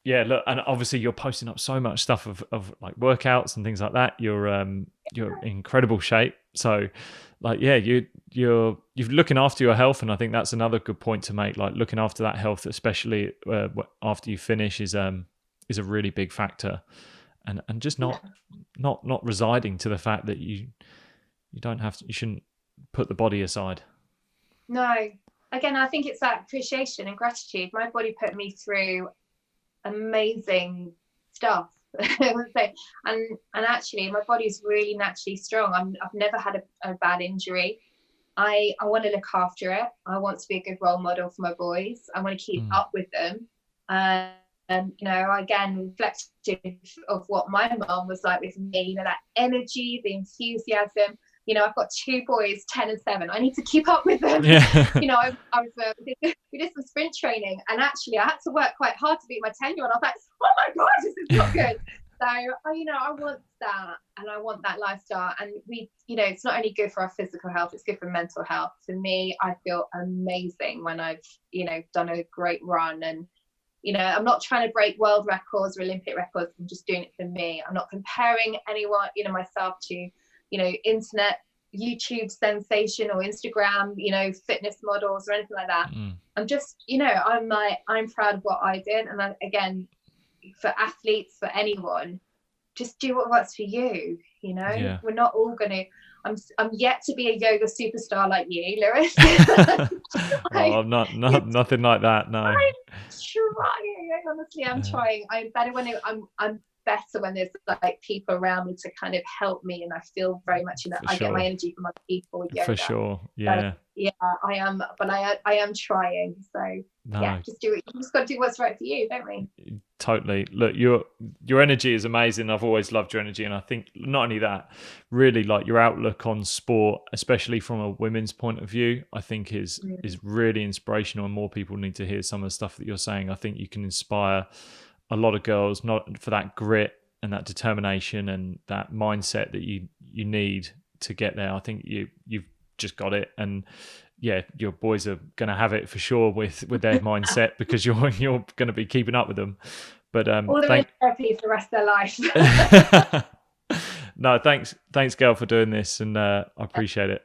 Speaker 1: Yeah, look, and obviously you're posting up so much stuff of like workouts and things like that. You're in incredible shape. So, like, yeah, you're looking after your health, and I think that's another good point to make. Like, looking after that health, especially after you finish, is a really big factor. And just not residing to the fact that you shouldn't put the body aside.
Speaker 2: No, again, I think it's that appreciation and gratitude. My body put me through amazing stuff. and actually my body's really naturally strong. I've never had a bad injury. I want to look after it. I want to be a good role model for my boys. I want to keep up with them. And you know, again, reflective of what my mom was like with me, you know, that energy, the enthusiasm. You know, I've got 2 boys, 10 and 7. I need to keep up with them.
Speaker 1: Yeah.
Speaker 2: You know, we did some sprint training, and actually I had to work quite hard to beat my 10-year-old. I was like, oh my God, this is not good. So, you know, I want that, and I want that lifestyle. And you know, it's not only good for our physical health, it's good for mental health. For me, I feel amazing when I've, you know, done a great run. And, you know, I'm not trying to break world records or Olympic records. I'm just doing it for me. I'm not comparing anyone, you know, myself to, you know, internet, YouTube sensation or Instagram, you know, fitness models or anything like that. I'm just, you know, I'm proud of what I did. And again, for athletes, for anyone, just do what works for you. You know,
Speaker 1: yeah.
Speaker 2: We're not all going to, I'm yet to be a yoga superstar like you, Lewis.
Speaker 1: Oh, I'm not nothing like that. No.
Speaker 2: I'm trying. Honestly, I'm trying. I'm better when I'm better when there's like people around me to kind of help me, and I feel very much, you know, I get my energy from other people with yoga.
Speaker 1: For sure. Yeah.
Speaker 2: So, yeah, I am, but I am trying. So yeah, just do it. You just got to do what's right for you, don't we?
Speaker 1: Totally. Look, your energy is amazing. I've always loved your energy, and I think not only that, really, like, your outlook on sport, especially from a women's point of view, I think is really inspirational, and more people need to hear some of the stuff that you're saying. I think you can inspire a lot of girls, not for that grit and that determination and that mindset that you need to get there. I think you've just got it, and yeah, your boys are going to have it for sure with their mindset, because you're going to be keeping up with them. But
Speaker 2: all the therapy for the rest of their life.
Speaker 1: No, thanks Gail, for doing this, and I appreciate it.